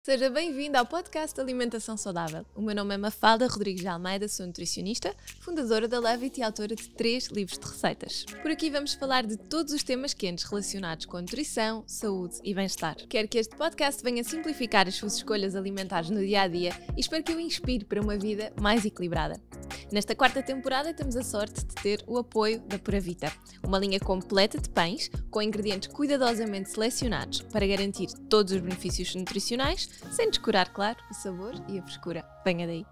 Seja bem-vindo ao podcast Alimentação Saudável. O meu nome é Mafalda Rodrigues de Almeida, sou nutricionista, fundadora da Levit e autora de 3 livros de receitas. Por aqui vamos falar de todos os temas quentes relacionados com nutrição, saúde e bem-estar. Quero que este podcast venha simplificar as suas escolhas alimentares no dia-a-dia e espero que o inspire para uma vida mais equilibrada. Nesta 4ª temporada temos a sorte de ter o apoio da Pura Vita, uma linha completa de pães com ingredientes cuidadosamente selecionados para garantir todos os benefícios nutricionais, sem descurar, claro, o sabor e a frescura. Venha daí!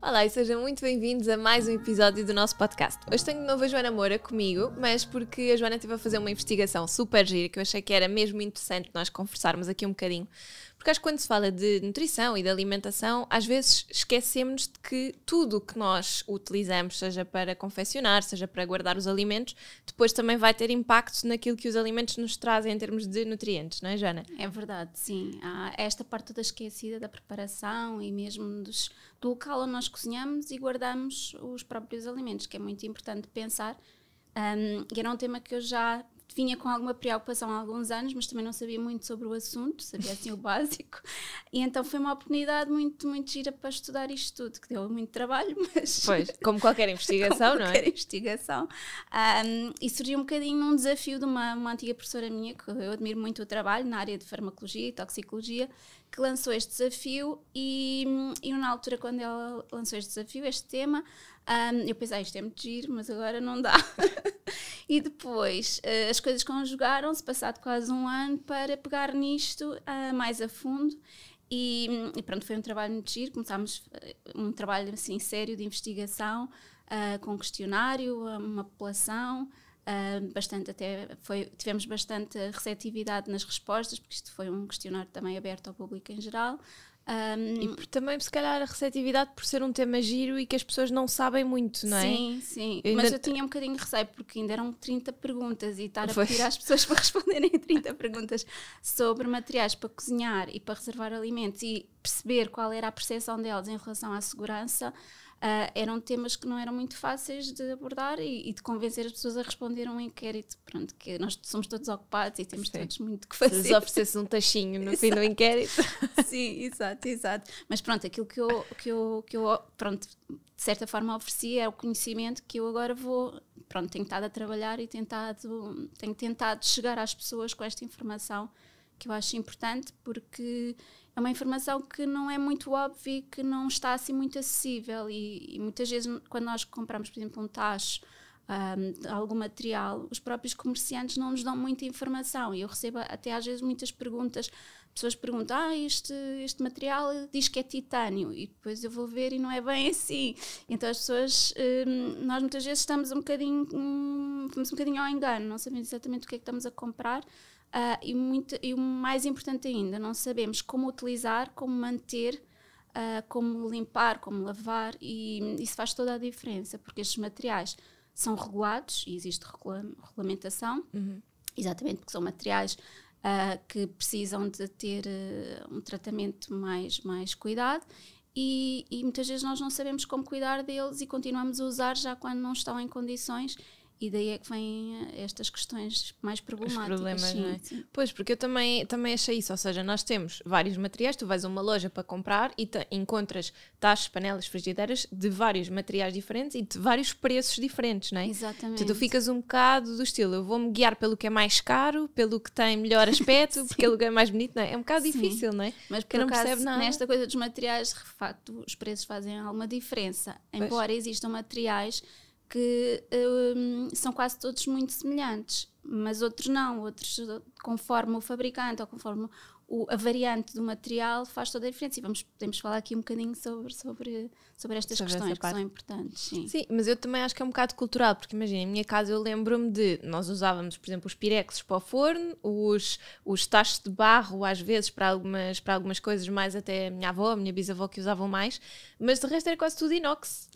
Olá e sejam muito bem-vindos a mais um episódio do nosso podcast. Hoje tenho de novo a Joana Moura comigo, mas porque a Joana esteve a fazer uma investigação super gira que eu achei que era mesmo interessante nós conversarmos aqui um bocadinho. Porque acho que quando se fala de nutrição e de alimentação, às vezes esquecemos de que tudo o que nós utilizamos, seja para confeccionar, seja para guardar os alimentos, depois também vai ter impacto naquilo que os alimentos nos trazem em termos de nutrientes, não é, Joana? É verdade, sim. Há esta parte toda esquecida da preparação e mesmo do local onde nós cozinhamos e guardamos os próprios alimentos, que é muito importante pensar. E era um tema que eu já vinha com alguma preocupação há alguns anos, mas também não sabia muito sobre o assunto, sabia assim o básico, e então foi uma oportunidade muito, muito gira para estudar isto tudo, que deu muito trabalho, mas... Pois, como qualquer investigação, como não é? Qualquer investigação. E surgiu um bocadinho num desafio de uma antiga professora minha, que eu admiro muito o trabalho, na área de farmacologia e toxicologia, que lançou este desafio e na altura quando ela lançou este desafio, este tema, eu pensei, isto é muito giro, mas agora não dá. E depois as coisas conjugaram-se, passado quase um ano, para pegar nisto mais a fundo. E pronto, foi um trabalho muito giro. Começámos um trabalho assim sério de investigação, com questionário, uma população. Tivemos bastante receptividade nas respostas, porque isto foi um questionário também aberto ao público em geral. E também, se calhar, a receptividade por ser um tema giro e que as pessoas não sabem muito, não é? Sim, sim. Mas eu tinha um bocadinho de receio, porque ainda eram 30 perguntas e estar a pedir às pessoas para responderem 30 perguntas sobre materiais para cozinhar e para reservar alimentos e perceber qual era a percepção delas em relação à segurança. Eram temas que não eram muito fáceis de abordar e de convencer as pessoas a responder a um inquérito. Pronto, que nós somos todos ocupados e temos todos muito que fazer. Se lhes oferecesse um tachinho no fim do inquérito. Sim, exato. Mas pronto, aquilo que eu pronto, de certa forma ofereci é o conhecimento que eu agora tenho estado a trabalhar e tenho tentado chegar às pessoas com esta informação que eu acho importante, porque é uma informação que não é muito óbvia e que não está assim muito acessível e muitas vezes quando nós compramos, por exemplo, um tacho de algum material, os próprios comerciantes não nos dão muita informação e eu recebo até às vezes muitas perguntas, pessoas perguntam, este material diz que é titânio e depois eu vou ver e não é bem assim. Então as pessoas, nós muitas vezes vamos um bocadinho ao engano, não sabemos exatamente o que é que estamos a comprar. E o mais importante ainda, não sabemos como utilizar, como manter, como limpar, como lavar, e isso faz toda a diferença, porque estes materiais são regulados e existe regulamentação, exatamente porque são materiais que precisam de ter um tratamento mais cuidado, e muitas vezes nós não sabemos como cuidar deles e continuamos a usar já quando não estão em condições. E daí é que vêm estas questões mais problemáticas. Os problemas, sim, não é? Sim. Pois, porque eu também achei isso, ou seja, nós temos vários materiais, tu vais a uma loja para comprar e encontras tachos, panelas, frigideiras de vários materiais diferentes e de vários preços diferentes, não é? Exatamente. Então tu ficas um bocado do estilo, eu vou-me guiar pelo que é mais caro, pelo que tem melhor aspecto, pelo que é mais bonito, não é? É um bocado difícil, não é? Mas porque não percebe nada. Nesta coisa dos materiais, de facto, os preços fazem alguma diferença, embora existam materiais que são quase todos muito semelhantes, mas outros não, outros conforme o fabricante ou conforme a variante do material faz toda a diferença e podemos falar aqui um bocadinho sobre estas questões que são importantes. Sim, mas eu também acho que é um bocado cultural, porque imagina, em minha casa eu lembro-me nós usávamos, por exemplo, os pirexes para o forno, os tachos de barro às vezes para algumas coisas, mais até a minha avó, a minha bisavó que usavam mais, mas de resto era quase tudo inox,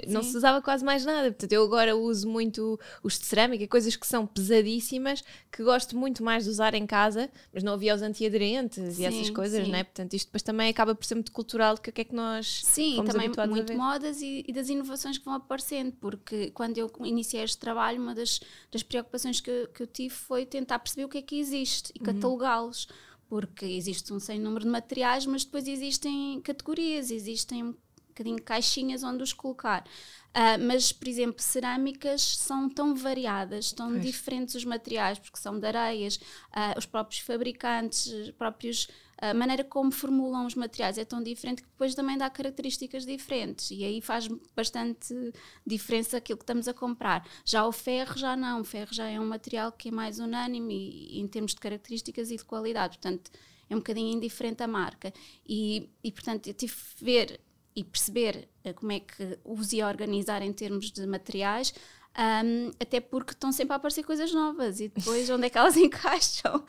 não se usava quase mais nada, portanto eu agora uso muito os de cerâmica, coisas que são pesadíssimas, que gosto muito mais de usar em casa, mas não havia os antiaderentes e essas coisas, não é? Portanto isto depois também acaba por ser muito cultural, que o que é que nós fomos também habituados a ver. Muito modas e das inovações que vão aparecendo, porque quando eu iniciei este trabalho, uma das preocupações que eu tive foi tentar perceber o que é que existe e catalogá-los, porque existe um sem número de materiais, mas depois existem categorias, existem um bocadinho caixinhas onde os colocar. Mas, por exemplo, cerâmicas são tão variadas, tão diferentes os materiais, porque são de areias, os próprios fabricantes, a maneira como formulam os materiais é tão diferente que depois também dá características diferentes, e aí faz bastante diferença aquilo que estamos a comprar. Já o ferro já não, o ferro já é um material que é mais unânime e em termos de características e de qualidade, portanto é um bocadinho indiferente a marca. E portanto eu tive que ver e perceber como é que os ia organizar em termos de materiais, até porque estão sempre a aparecer coisas novas e depois onde é que elas encaixam.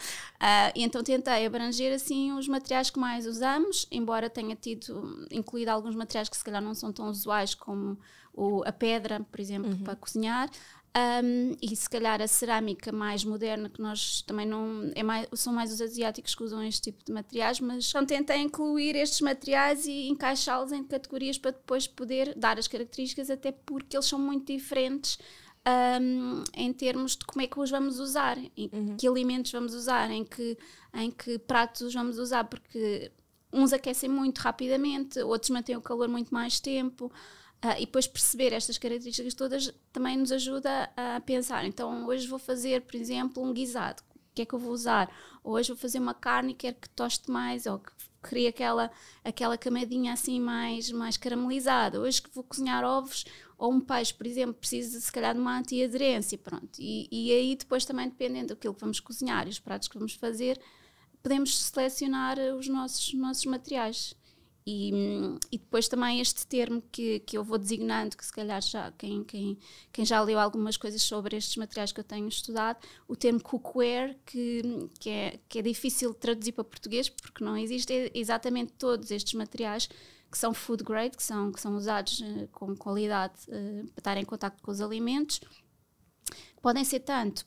E então tentei abranger assim os materiais que mais usamos, embora tenha incluído alguns materiais que se calhar não são tão usuais, como a pedra, por exemplo, para cozinhar. E se calhar a cerâmica mais moderna, que nós também não... são mais os asiáticos que usam este tipo de materiais, mas então tentei incluir estes materiais e encaixá-los em categorias para depois poder dar as características, até porque eles são muito diferentes em termos de como é que os vamos usar, que alimentos vamos usar, em que pratos os vamos usar, porque uns aquecem muito rapidamente, outros mantêm o calor muito mais tempo. E depois perceber estas características todas também nos ajuda a pensar. Então hoje vou fazer, por exemplo, um guisado, o que é que eu vou usar? Hoje vou fazer uma carne e quero que toste mais, ou que crie aquela camadinha assim mais caramelizada. Hoje que vou cozinhar ovos ou um peixe, por exemplo, precisa se calhar de uma antiaderência, pronto. E aí depois também, dependendo daquilo que vamos cozinhar e os pratos que vamos fazer, podemos selecionar os nossos materiais. E depois também este termo que eu vou designando, que se calhar já quem já leu algumas coisas sobre estes materiais que eu tenho estudado, o termo cookware, que é difícil de traduzir para português, porque não existe exatamente todos estes materiais que são food grade, que são usados com qualidade para estar em contacto com os alimentos. Podem ser tanto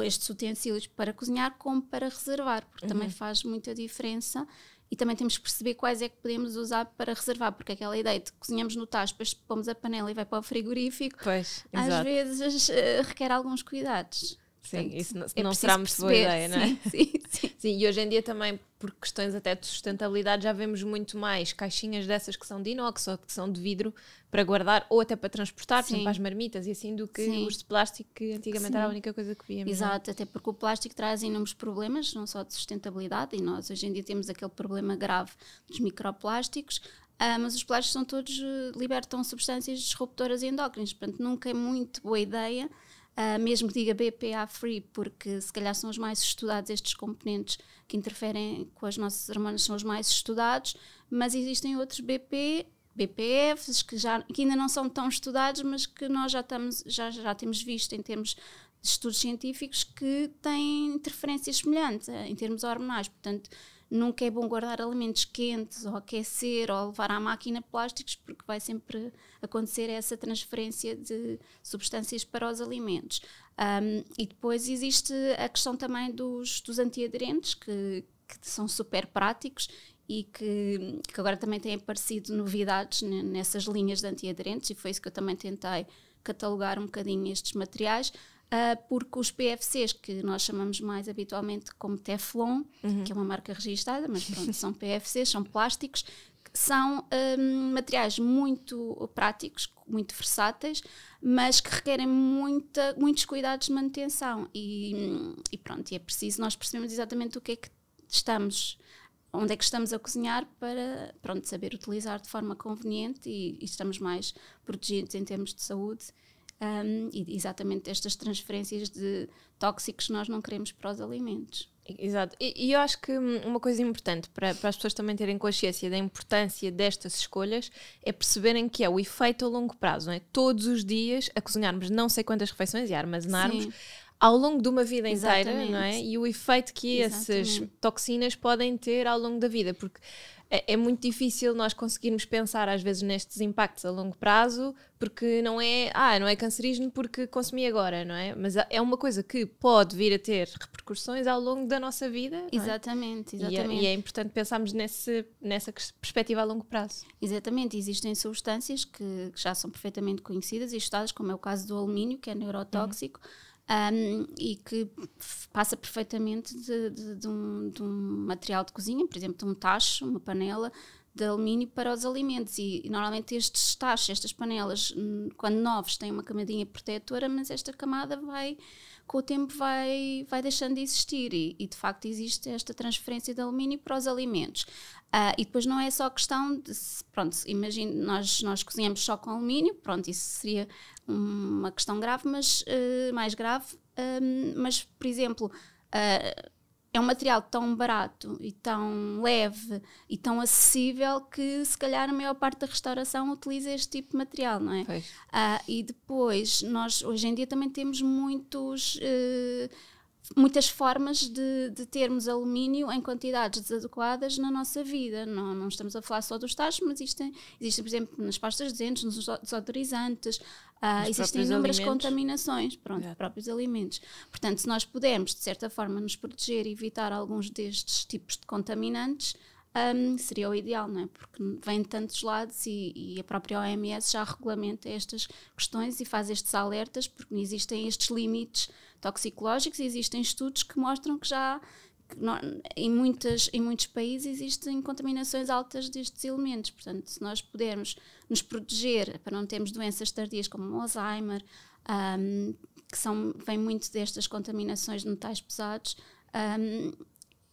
estes utensílios para cozinhar como para reservar, porque também faz muita diferença. E também temos que perceber quais é que podemos usar para reservar, porque aquela ideia de cozinhamos no tacho, depois pomos a panela e vai para o frigorífico, às vezes requer alguns cuidados. Sim, isso não será muito boa ideia, não é? Sim, e hoje em dia também, por questões até de sustentabilidade, já vemos muito mais caixinhas dessas que são de inox ou que são de vidro para guardar, ou até para transportar, por exemplo, para as marmitas e assim, do que os de plástico, que antigamente era a única coisa que víamos. Exato, até porque o plástico traz inúmeros problemas, não só de sustentabilidade, e nós hoje em dia temos aquele problema grave dos microplásticos, mas os plásticos são todos, libertam substâncias disruptoras endócrinas, portanto nunca é muito boa ideia. Mesmo que diga BPA free, porque se calhar são os mais estudados, estes componentes que interferem com as nossas hormonas são os mais estudados, mas existem outros BPFs que ainda não são tão estudados, mas que nós já temos visto em termos de estudos científicos que têm interferências semelhantes em termos hormonais. Portanto, nunca é bom guardar alimentos quentes ou aquecer ou levar à máquina plásticos, porque vai sempre acontecer essa transferência de substâncias para os alimentos. E depois existe a questão também dos antiaderentes, que são super práticos e que agora também têm aparecido novidades nessas linhas de antiaderentes, e foi isso que eu também tentei catalogar um bocadinho estes materiais. Porque os PFCs, que nós chamamos mais habitualmente como Teflon, que é uma marca registada, mas pronto, são PFCs, são plásticos, são materiais muito práticos, muito versáteis, mas que requerem muitos cuidados de manutenção. E pronto, é preciso nós percebermos exatamente o que é que onde é que estamos a cozinhar para, pronto, saber utilizar de forma conveniente e estamos mais protegidos em termos de saúde. E exatamente estas transferências de tóxicos nós não queremos para os alimentos. Exato, e eu acho que uma coisa importante para as pessoas também terem consciência da importância destas escolhas é perceberem que é o efeito a longo prazo, não é? Todos os dias a cozinharmos não sei quantas refeições e a armazenarmos ao longo de uma vida inteira, não é? E o efeito que essas toxinas podem ter ao longo da vida, porque é muito difícil nós conseguirmos pensar às vezes nestes impactos a longo prazo, porque não é cancerígeno porque consumi agora, não é? Mas é uma coisa que pode vir a ter repercussões ao longo da nossa vida. Exatamente. E é importante pensarmos nessa perspectiva a longo prazo. Exatamente, existem substâncias que já são perfeitamente conhecidas e estudadas, como é o caso do alumínio, que é neurotóxico, e que passa perfeitamente de um material de cozinha, por exemplo, de um tacho, uma panela de alumínio para os alimentos, e normalmente estes tachos, estas panelas, quando novos, têm uma camadinha protetora, mas esta camada com o tempo vai deixando de existir, e de facto existe esta transferência de alumínio para os alimentos. E depois não é só questão de, pronto, imagine, nós cozinhamos só com alumínio, pronto, isso seria uma questão grave, mas mais grave, mas, por exemplo, é um material tão barato e tão leve e tão acessível que se calhar a maior parte da restauração utiliza este tipo de material, não é? E depois, nós hoje em dia também temos muitas formas de termos alumínio em quantidades desadequadas na nossa vida. Não estamos a falar só dos tachos, mas existem, por exemplo, nas pastas de dentes, nos desodorizantes, existem inúmeras contaminações, próprios alimentos. Portanto, se nós pudermos, de certa forma, nos proteger e evitar alguns destes tipos de contaminantes, seria o ideal, não é? Porque vem de tantos lados, e a própria OMS já regulamenta estas questões e faz estes alertas, porque existem estes limites toxicológicos, e existem estudos que mostram que em muitos países existem contaminações altas destes elementos. Portanto, se nós pudermos nos proteger para não termos doenças tardias como o Alzheimer, vem muito destas contaminações de metais pesados,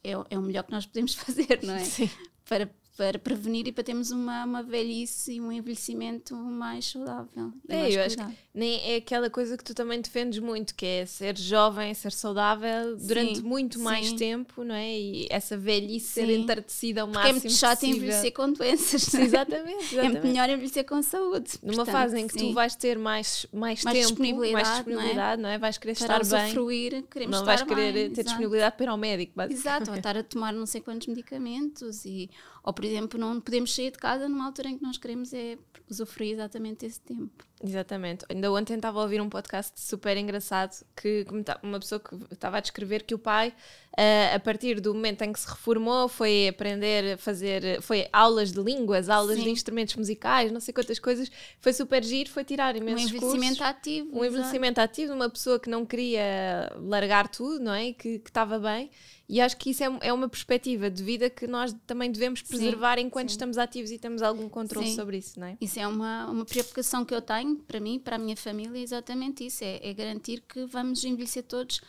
é o melhor que nós podemos fazer, não é? Sim. Para prevenir e para termos uma velhice e um envelhecimento mais saudável. Eu acho que nem é aquela coisa que tu também defendes muito, que é ser jovem, ser saudável durante muito mais tempo, não é? E essa velhice ser entardecida ao máximo possível. Porque é muito chato envelhecer com doenças, não é? Exatamente. É melhor envelhecer com saúde. Numa fase em que tu vais ter mais tempo, mais disponibilidade, não é? Vais querer para estar bem. Queremos não vais querer ter disponibilidade para ir ao médico, basicamente. Exato, ou estar a tomar não sei quantos medicamentos, ou por exemplo, não podemos sair de casa numa altura em que nós queremos usufruir exatamente desse tempo. Exatamente. Ainda ontem estava a ouvir um podcast super engraçado, que uma pessoa que estava a descrever que o pai, a partir do momento em que se reformou, foi aprender a fazer, foi aulas de línguas, aulas de instrumentos musicais, não sei quantas coisas, foi super giro, foi tirar imensos cursos. Um envelhecimento ativo, uma pessoa que não queria largar tudo, não é? Que estava bem. E acho que isso é uma perspectiva de vida que nós também devemos preservar enquanto estamos ativos e temos algum controle sobre isso, não é? Isso é uma preocupação que eu tenho, para mim, para a minha família, é exatamente isso, é garantir que vamos envelhecer todos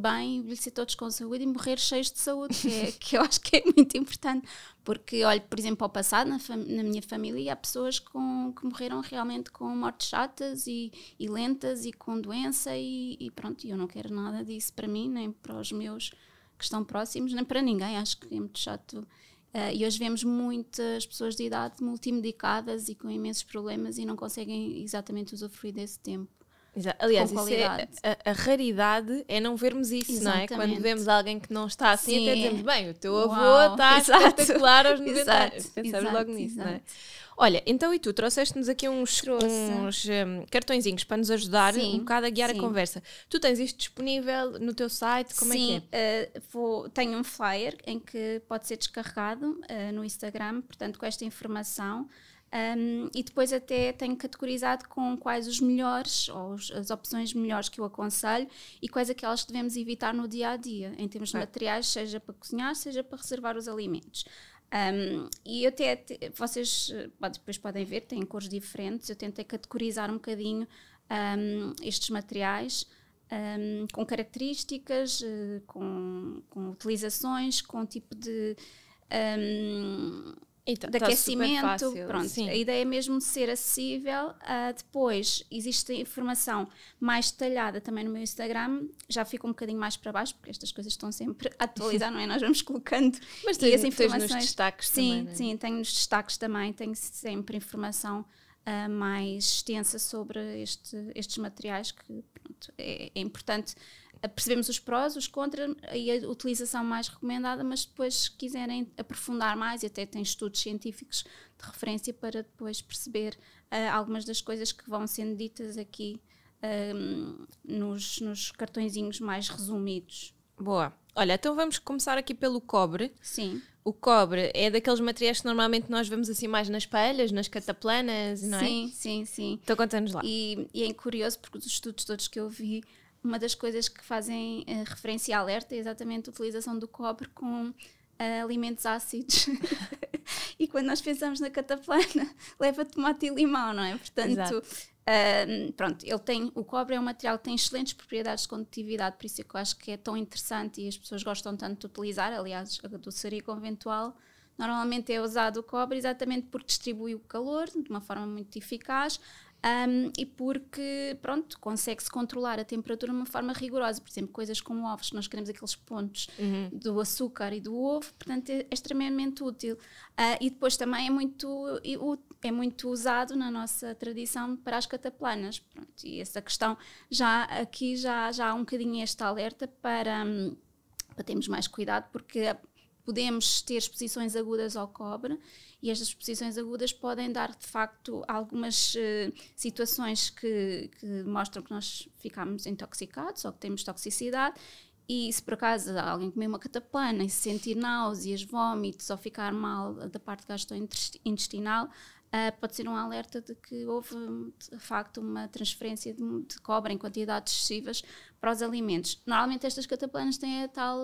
bem, envelhecer todos com saúde e morrer cheios de saúde, que eu acho que é muito importante, porque olho, por exemplo, ao passado, na minha família, há pessoas que morreram realmente com mortes chatas e lentas e com doença, e pronto, eu não quero nada disso para mim, nem para os meus que estão próximos, nem para ninguém. Acho que é muito chato. E hoje vemos muitas pessoas de idade multimedicadas e com imensos problemas e não conseguem exatamente usufruir desse tempo. Aliás, isso a raridade é não vermos isso, não é? Quando vemos alguém que não está assim, até dizemos, bem, o teu avô está espetacular aos 90 anos. Pensamos logo nisso, não é? Olha, então e tu trouxeste-nos aqui uns cartõezinhos para nos ajudar um bocado a guiar a conversa. Tu tens isto disponível no teu site? Como é que é? Tenho um flyer em que pode ser descarregado no Instagram, portanto, com esta informação. E depois até tenho categorizado com quais os melhores, ou as opções melhores que eu aconselho, e quais aquelas que devemos evitar no dia a dia, em termos de materiais, seja para cozinhar, seja para reservar os alimentos. E até vocês depois podem ver, têm cores diferentes. Eu tentei categorizar um bocadinho estes materiais com características, com utilizações, com tipo de aquecimento. Pronto, a ideia é mesmo ser acessível. Depois existe informação mais detalhada também no meu Instagram, já fica um bocadinho mais para baixo, porque estas coisas estão sempre a atualizar, não é? Nós vamos colocando. Mas tens nos destaques também, não é? Sim, tenho nos destaques também, tenho sempre informação mais extensa sobre estes materiais, que pronto, é importante percebemos os prós, os contras e a utilização mais recomendada, mas depois, se quiserem aprofundar mais, e até tem estudos científicos de referência para depois perceber algumas das coisas que vão sendo ditas aqui nos cartõezinhos mais resumidos. Boa. Olha, então vamos começar aqui pelo cobre. Sim. O cobre é daqueles materiais que normalmente nós vemos assim mais nas palhas, nas cataplanas, não é? Sim. Então conta-nos lá. E é curioso porque os estudos todos que eu vi, uma das coisas que fazem referência a alerta é exatamente a utilização do cobre com alimentos ácidos. E quando nós pensamos na cataplana, leva tomate e limão, não é? Portanto, pronto, o cobre é um material que tem excelentes propriedades de condutividade, por isso é que eu acho que é tão interessante e as pessoas gostam tanto de utilizar. Aliás, a doçaria conventual normalmente é usado o cobre exatamente porque distribui o calor de uma forma muito eficaz. E porque, pronto, consegue-se controlar a temperatura de uma forma rigorosa. Por exemplo, coisas como ovos, nós queremos aqueles pontos do açúcar e do ovo, portanto é extremamente útil. E depois também é muito usado na nossa tradição para as cataplanas. Pronto, e essa questão, já há um bocadinho este alerta para termos mais cuidado, porque podemos ter exposições agudas ao cobre e estas exposições agudas podem dar, de facto, algumas situações que mostram que nós ficamos intoxicados ou que temos toxicidade. E se por acaso alguém comer uma cataplana e se sentir náuseas, vômitos ou ficar mal da parte gastrointestinal, pode ser um alerta de que houve, de facto, uma transferência de cobre em quantidades excessivas para os alimentos. Normalmente estas cataplanas têm a tal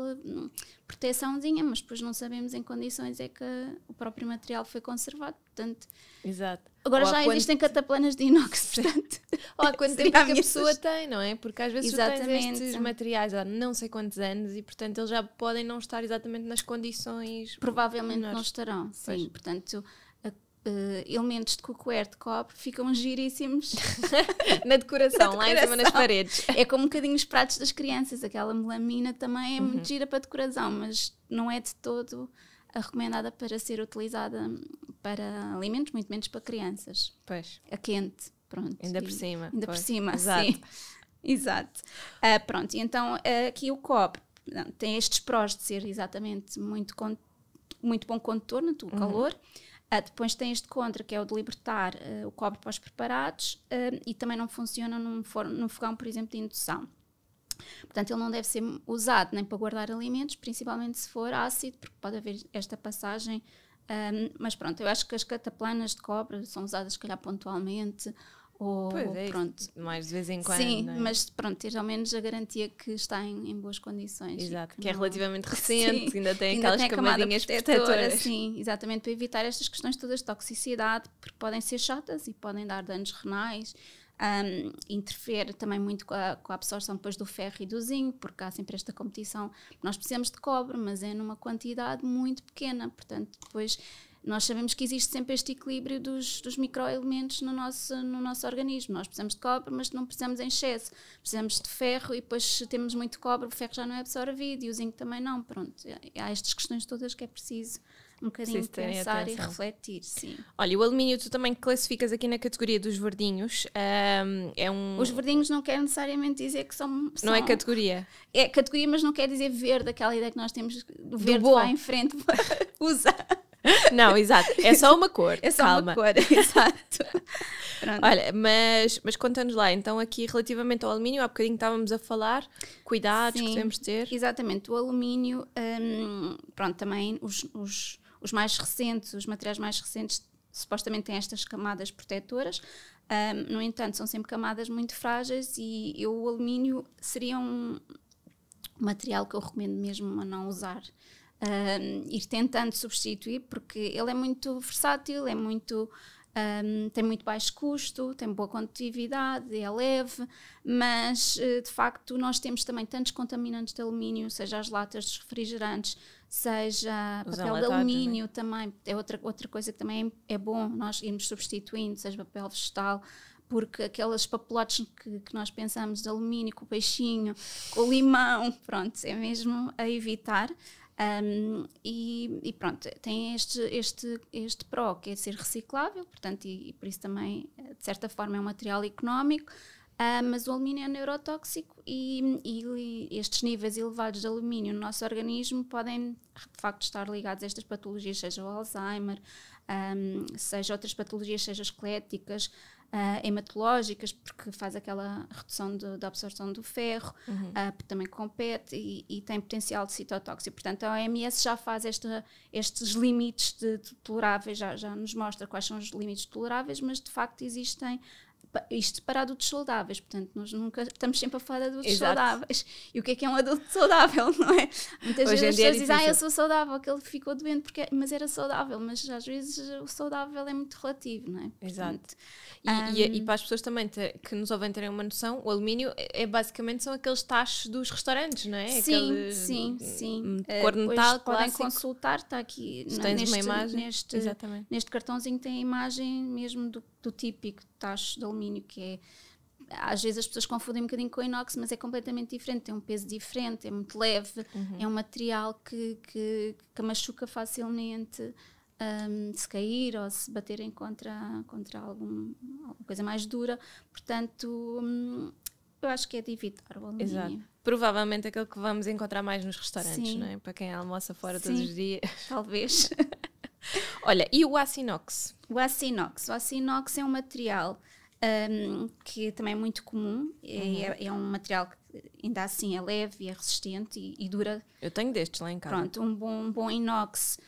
proteçãozinha, mas depois não sabemos em condições é que o próprio material foi conservado, portanto... Exato. Agora já existem cataplanas de inox, portanto... Ou há quanto tempo que a pessoa tem, não é? Porque às vezes tu tens estes materiais há não sei quantos anos e, portanto, eles já podem não estar exatamente nas condições... Provavelmente não estarão, sim. Pois. Portanto... elementos de cookware de cobre ficam giríssimos na decoração, lá em cima nas paredes. É como um bocadinho os pratos das crianças, aquela melamina também é muito gira para decoração, mas não é de todo a recomendada para ser utilizada para alimentos, muito menos para crianças. Pois. A quente, pronto. Ainda por cima. Ainda pois. Por cima, exato. Sim. Exato. Pronto, e então aqui o cobre tem estes prós de ser exatamente muito bom condutor no calor. Depois tem este contra, que é o de libertar o cobre para os preparados e também não funciona num fogão, por exemplo, de indução. Portanto, ele não deve ser usado nem para guardar alimentos, principalmente se for ácido, porque pode haver esta passagem. Mas pronto, eu acho que as cataplanas de cobre são usadas, se calhar, pontualmente. Ou, pois é, pronto. Mais de vez em quando. Sim, não é? Mas pronto, ter ao menos a garantia que está em boas condições. Exato, que é relativamente recente, sim, ainda tem aquelas camadinhas protetoras. Sim, exatamente, para evitar estas questões todas de toxicidade, porque podem ser chatas e podem dar danos renais. Interfere também muito com a absorção depois do ferro e do zinco, porque há sempre esta competição. Nós precisamos de cobre, mas é numa quantidade muito pequena, portanto depois nós sabemos que existe sempre este equilíbrio dos microelementos no nosso organismo. Nós precisamos de cobre, mas não precisamos em excesso. Precisamos de ferro e depois se temos muito cobre, o ferro já não é absorvido e o zinco também não. Pronto, há estas questões todas que é preciso um bocadinho pensar e refletir, sim. Olha, o alumínio tu também classificas aqui na categoria dos verdinhos. Os verdinhos não quer necessariamente dizer que são... Não é categoria? É categoria, mas não quer dizer verde, aquela ideia que nós temos do verde bom. vai em frente, usa. Não, exato, é só uma cor. É só calma. uma cor, exato. Pronto. Olha, mas conta-nos lá, então aqui relativamente ao alumínio, há bocadinho estávamos a falar, cuidados que devemos ter. Exatamente, o alumínio, pronto, também os mais recentes, os materiais mais recentes supostamente têm estas camadas protetoras, no entanto são sempre camadas muito frágeis e o alumínio seria um material que eu recomendo mesmo a não usar. Ir tentando substituir, porque ele é muito versátil, tem muito baixo custo, tem boa condutividade, é leve, mas de facto nós temos também tantos contaminantes de alumínio, seja as latas dos refrigerantes, seja papel de alumínio, né? Também é outra coisa que também é bom nós irmos substituindo, seja papel vegetal, porque aqueles papelotes que nós pensamos de alumínio, com o peixinho, com o limão, pronto, é mesmo a evitar. E pronto, tem este pró, que é ser reciclável, portanto, e por isso também, de certa forma, é um material económico. Mas o alumínio é neurotóxico e estes níveis elevados de alumínio no nosso organismo podem, de facto, estar ligados a estas patologias, seja o Alzheimer, seja outras patologias, seja esqueléticas, hematológicas, porque faz aquela redução da absorção do ferro, também compete e tem potencial de citotóxico. Portanto, a OMS já faz estes limites de toleráveis, já nos mostra quais são os limites toleráveis, mas de facto existem isto para adultos saudáveis, portanto nós nunca estamos sempre a falar de adultos saudáveis. E o que é um adulto saudável, não é? Muitas vezes as pessoas dizem, eu sou saudável, aquele ficou doente mas era saudável, mas às vezes o saudável é muito relativo, não é? Exato. E para as pessoas também que nos ouvem terem uma noção, o alumínio basicamente são aqueles tachos dos restaurantes, não é? Sim. Cor de metal, podem consultar, está aqui neste cartãozinho, tem a imagem mesmo do típico tacho de alumínio, que é, às vezes as pessoas confundem um bocadinho com o inox, mas é completamente diferente, tem um peso diferente, é muito leve, é um material que machuca facilmente, se cair ou se baterem contra alguma coisa mais dura, portanto eu acho que é de evitar o alumínio. Exato. Provavelmente aquele que vamos encontrar mais nos restaurantes, não é? Para quem almoça fora todos os dias. Talvez. Olha, e o aço inox? O aço inox é um material que também é muito comum, é um material que ainda assim é leve e é resistente e dura. Eu tenho destes lá em casa. Pronto, um bom inox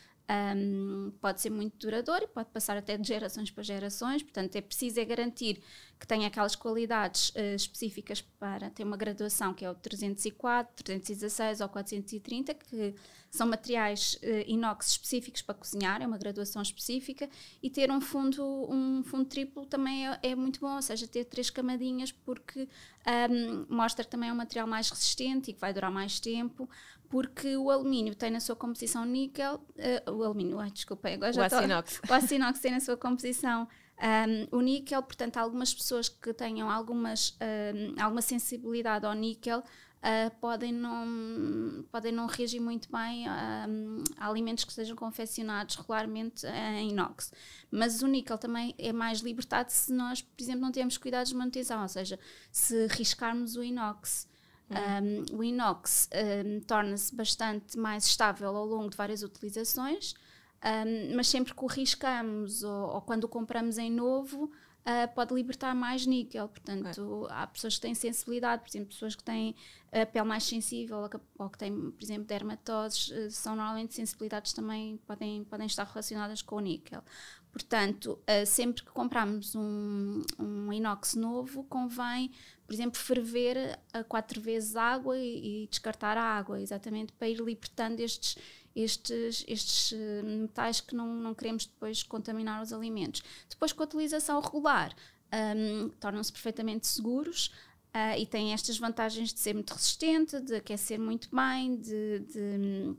pode ser muito duradouro e pode passar até de gerações para gerações, portanto é preciso garantir que tenha aquelas qualidades específicas para ter uma graduação, que é o 304, 316 ou 430, que são materiais inox específicos para cozinhar, é uma graduação específica, e ter um fundo triplo também é muito bom, ou seja, ter 3 camadinhas, porque mostra que também é um material mais resistente e que vai durar mais tempo, porque o alumínio tem na sua composição níquel, o aço inox tem na sua composição o níquel, portanto algumas pessoas que tenham alguma sensibilidade ao níquel podem não reagir muito bem a alimentos que sejam confeccionados regularmente em inox. Mas o níquel também é mais libertado se nós, por exemplo, não temos cuidados de manutenção, ou seja, se riscarmos o inox. O inox torna-se bastante mais estável ao longo de várias utilizações, mas sempre que o riscamos ou quando o compramos em novo, pode libertar mais níquel. Portanto, há pessoas que têm sensibilidade, por exemplo, pessoas que têm a pele mais sensível ou que têm, por exemplo, dermatoses, são normalmente sensibilidades também podem estar relacionadas com o níquel. Portanto, sempre que compramos um inox novo, convém, por exemplo, ferver 4 vezes água e descartar a água, exatamente para ir libertando estes metais que não queremos depois contaminar os alimentos. Depois, com a utilização regular, tornam-se perfeitamente seguros e têm estas vantagens de ser muito resistente, de aquecer muito bem, de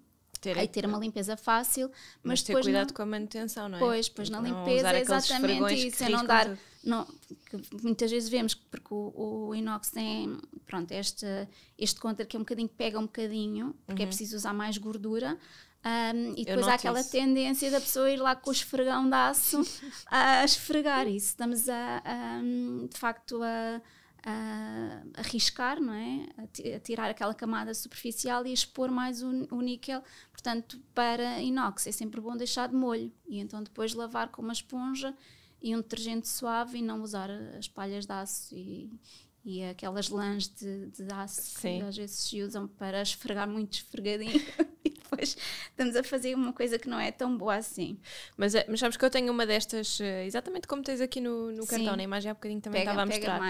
ter uma limpeza fácil, mas ter cuidado com a manutenção, não é? Pois na limpeza é exatamente isso, é não dar, que muitas vezes vemos que porque o inox tem, pronto, este contra que é um bocadinho, pega um bocadinho, porque é preciso usar mais gordura, e depois há aquela tendência da pessoa ir lá com o esfregão de aço a esfregar isso, estamos de facto a riscar, não é? A tirar aquela camada superficial e a expor mais o níquel. Portanto, para inox é sempre bom deixar de molho e então depois lavar com uma esponja e um detergente suave e não usar as palhas de aço e aquelas lãs de aço que às vezes se usam para esfregar muito esfregadinho e depois estamos a fazer uma coisa que não é tão boa assim. Mas sabes que eu tenho uma destas, exatamente como tens aqui no cartão, na imagem há bocadinho também estava a mostrar.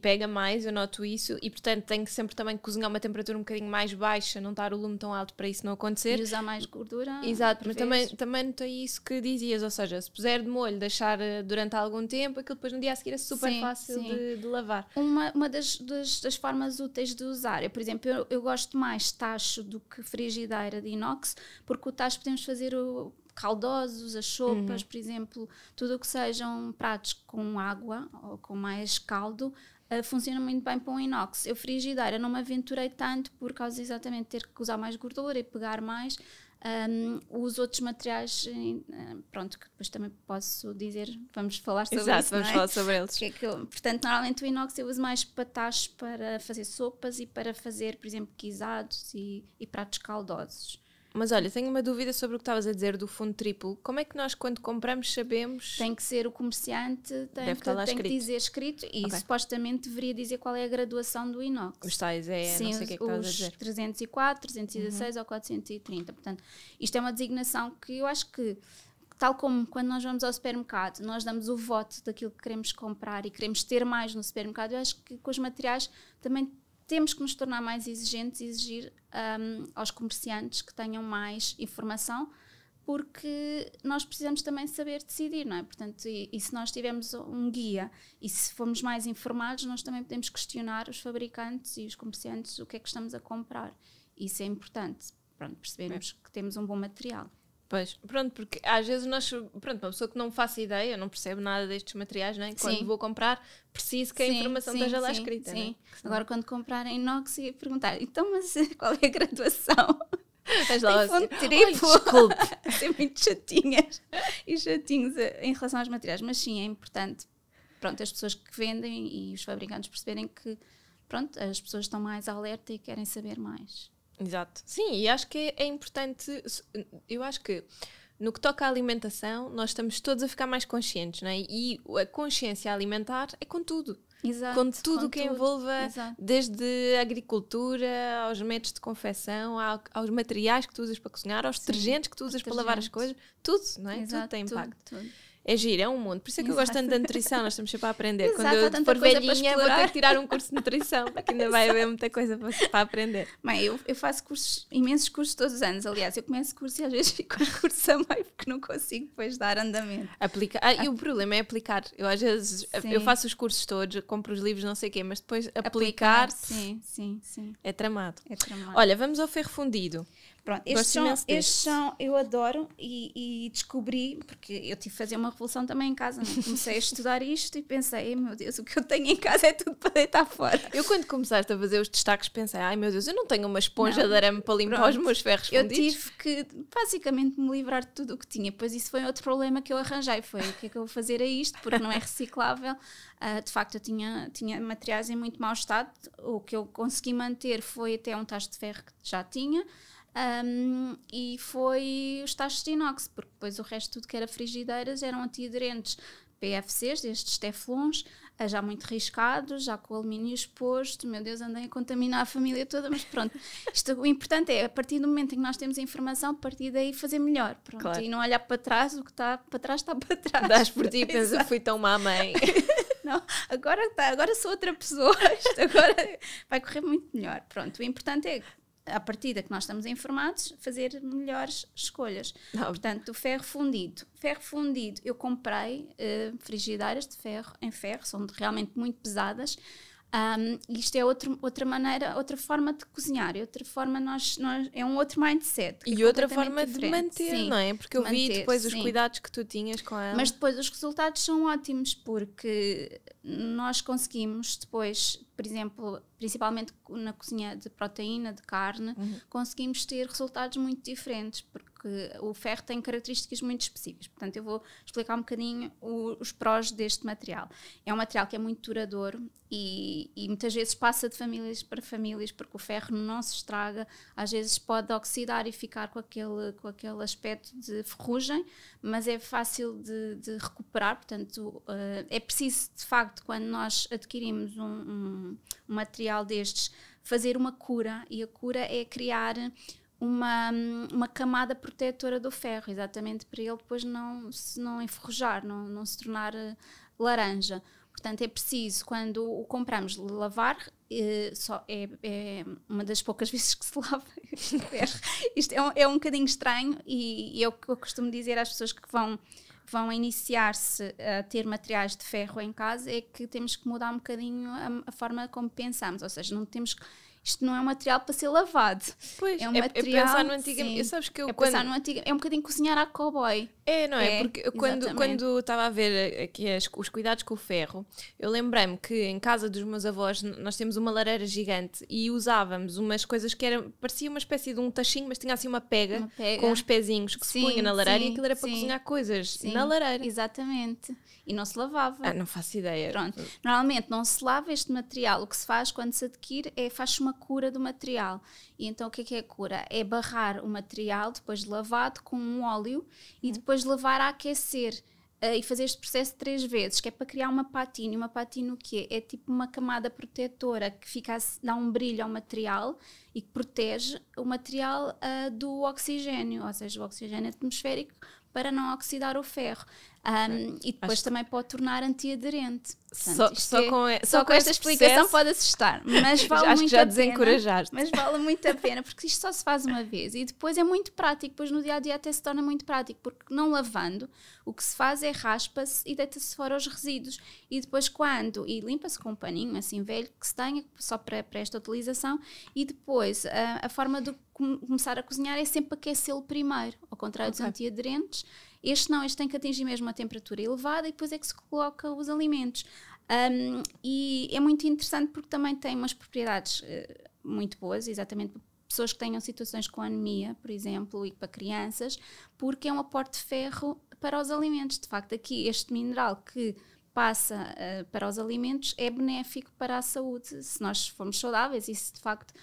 Pega mais, eu noto isso, e portanto tenho que sempre também cozinhar uma temperatura um bocadinho mais baixa, não estar o lume tão alto para isso não acontecer. E usar mais gordura. Exato, mas também notei isso que dizias, ou seja, se puser de molho, deixar durante algum tempo, aquilo depois no dia a seguir é super fácil de lavar. Uma das formas úteis de usar, por exemplo, eu gosto mais tacho do que frigideira de inox, porque o tacho podemos fazer caldosos, as sopas, por exemplo, tudo o que sejam pratos com água ou com mais caldo, funciona muito bem para um inox. Eu frigideira não me aventurei tanto por causa exatamente de ter que usar mais gordura e pegar mais, Os outros materiais, pronto, que depois também posso dizer, vamos falar sobre Exato, isso, vamos falar sobre eles. Portanto, normalmente o inox eu uso mais para tachos para fazer sopas e para fazer, por exemplo, guisados e pratos caldosos. Mas olha, tenho uma dúvida sobre o que estavas a dizer do fundo triplo. Como é que nós, quando compramos, sabemos? Tem que ser o comerciante, tem que dizer escrito e supostamente deveria dizer qual é a graduação do inox. Os tais, sim, não sei o que é que estavas a dizer. 304, 316 ou 430. Portanto, isto é uma designação que eu acho que, tal como quando nós vamos ao supermercado, nós damos o voto daquilo que queremos comprar e queremos ter mais no supermercado, eu acho que com os materiais também temos que nos tornar mais exigentes e exigir aos comerciantes que tenham mais informação, porque nós precisamos também saber decidir, não é? Portanto, e se nós tivermos um guia e se formos mais informados, nós também podemos questionar os fabricantes e os comerciantes o que é que estamos a comprar. Isso é importante, pronto, percebermos que temos um bom material. Pois, pronto, porque às vezes uma pessoa que não faça ideia, não percebe nada destes materiais, não é? Quando vou comprar, preciso que a informação esteja lá escrita. Sim. Né? Agora, quando comprarem inox, ia perguntar, então, mas qual é a graduação? Tem fundo triplo. Desculpe. Ser muito chatinhas e chatinhos em relação aos materiais, mas sim, é importante, pronto, as pessoas que vendem e os fabricantes perceberem que, pronto, as pessoas estão mais alerta e querem saber mais. Exato. Sim, e acho que é importante, eu acho que no que toca à alimentação, nós estamos todos a ficar mais conscientes, não é? E a consciência alimentar é com tudo. Exato, com tudo o que envolva, exato. Desde a agricultura, aos métodos de confecção, aos materiais que tu usas para cozinhar, aos detergentes que tu usas para lavar as coisas, tudo, não é? Exato, tudo tem impacto. Tudo. É giro, é um mundo. Por isso é que eu gosto tanto da nutrição, nós estamos sempre a aprender. Exato, quando eu for velhinha, vou ter que tirar um curso de nutrição, porque ainda vai haver muita coisa para aprender. Bem, eu faço imensos cursos todos os anos. Aliás, eu começo curso e às vezes fico com curso a meio porque não consigo depois dar andamento. E o problema é aplicar. Eu às vezes eu faço os cursos todos, compro os livros, não sei o quê, mas depois aplicar sim. É tramado. É Olha, vamos ao ferro fundido. Pronto, estes são, eu adoro e descobri, porque eu tive que fazer uma revolução também em casa, né? Comecei a estudar isto e pensei, meu Deus, o que eu tenho em casa é tudo para deitar fora. Eu quando começaste a fazer os destaques pensei, ai meu Deus, eu não tenho uma esponja de arame para limpar os meus ferros fundidos. Eu tive que basicamente me livrar de tudo o que tinha, pois isso foi outro problema que eu arranjei, foi o que é que eu vou fazer a isto, porque não é reciclável. De facto eu tinha materiais em muito mau estado, o que eu consegui manter foi até um tacho de ferro que já tinha, e foi os tachos de inox, porque depois o resto tudo que era frigideiras eram antiaderentes PFCs, estes teflons, já muito riscados, já com o alumínio exposto. Meu Deus, andei a contaminar a família toda, mas pronto. O importante é, a partir do momento em que nós temos a informação, a partir daí fazer melhor, pronto, claro. E não olhar para trás, o que está para trás está para trás. Dás por ti e pensas, fui tão má mãe. Não, agora sou outra pessoa, isto agora vai correr muito melhor. Pronto, o importante é, à partida que nós estamos informados, fazer melhores escolhas. Portanto, o ferro fundido. Ferro fundido, eu comprei frigideiras de ferro em ferro, são realmente muito pesadas. Isto é outra maneira, outra forma de cozinhar, outra forma é um outro mindset. E outra forma de manter, sim, não é? Porque eu vi depois os cuidados que tu tinhas com ela. Mas depois os resultados são ótimos, porque nós conseguimos depois, por exemplo, principalmente na cozinha de proteína, de carne, conseguimos ter resultados muito diferentes, porque o ferro tem características muito específicas. Portanto, eu vou explicar um bocadinho os prós deste material. É um material que é muito duradouro e muitas vezes passa de famílias para famílias, porque o ferro não se estraga, às vezes pode oxidar e ficar com aquele aspecto de ferrugem, mas é fácil de recuperar. Portanto, é preciso, de facto, quando nós adquirimos um material destes, fazer uma cura, e a cura é criar uma camada protetora do ferro, exatamente para ele depois não enferrujar, não se tornar laranja. Portanto, é preciso, quando o compramos, lavar. É uma das poucas vezes que se lava este ferro. Isto é um bocadinho estranho, e é o que eu costumo dizer às pessoas que vão iniciar-se a ter materiais de ferro em casa, é que temos que mudar um bocadinho a forma como pensamos, ou seja, isto não é um material para ser lavado. Pois, é um material, pensar no antigo. Sabes que eu pensar no antigo, é um bocadinho cozinhar à cowboy. É, não é? Porque quando estava a ver aqui os cuidados com o ferro, eu lembrei-me que em casa dos meus avós nós temos uma lareira gigante e usávamos umas coisas que parecia uma espécie de um tachinho, mas tinha assim uma pega com os pezinhos que se punha na lareira e aquilo era para cozinhar coisas na lareira. Exatamente. E não se lavava. Não faço ideia. Pronto. Normalmente não se lava este material. O que se faz quando se adquire faz-se uma cura do material. E então o que é a cura? É barrar o material depois de lavado com um óleo e depois levar a aquecer e fazer este processo 3 vezes, que é para criar uma patina. E uma patina o quê? É tipo uma camada protetora que dá um brilho ao material e que protege o material do oxigênio, ou seja, o oxigênio atmosférico, para não oxidar o ferro. E depois também pode tornar antiaderente. Portanto, só com esta explicação pode assustar, mas vale acho muito que já a desencorajaste. pena. Mas vale muito a pena, porque isto só se faz uma vez e depois é muito prático, depois no dia-a-dia até se torna muito prático, porque não lavando, o que se faz é raspa-se e deita-se fora os resíduos e depois e limpa-se com um paninho assim velho que se tenha, só para esta utilização, e depois a forma de começar a cozinhar é sempre aquecê-lo primeiro, ao contrário dos antiaderentes. Este tem que atingir mesmo a temperatura elevada e depois é que se coloca os alimentos. E é muito interessante porque também tem umas propriedades muito boas, exatamente para pessoas que tenham situações com anemia, por exemplo, e para crianças, porque é um aporte de ferro para os alimentos. De facto, aqui este mineral que passa para os alimentos é benéfico para a saúde, se nós formos saudáveis e se de facto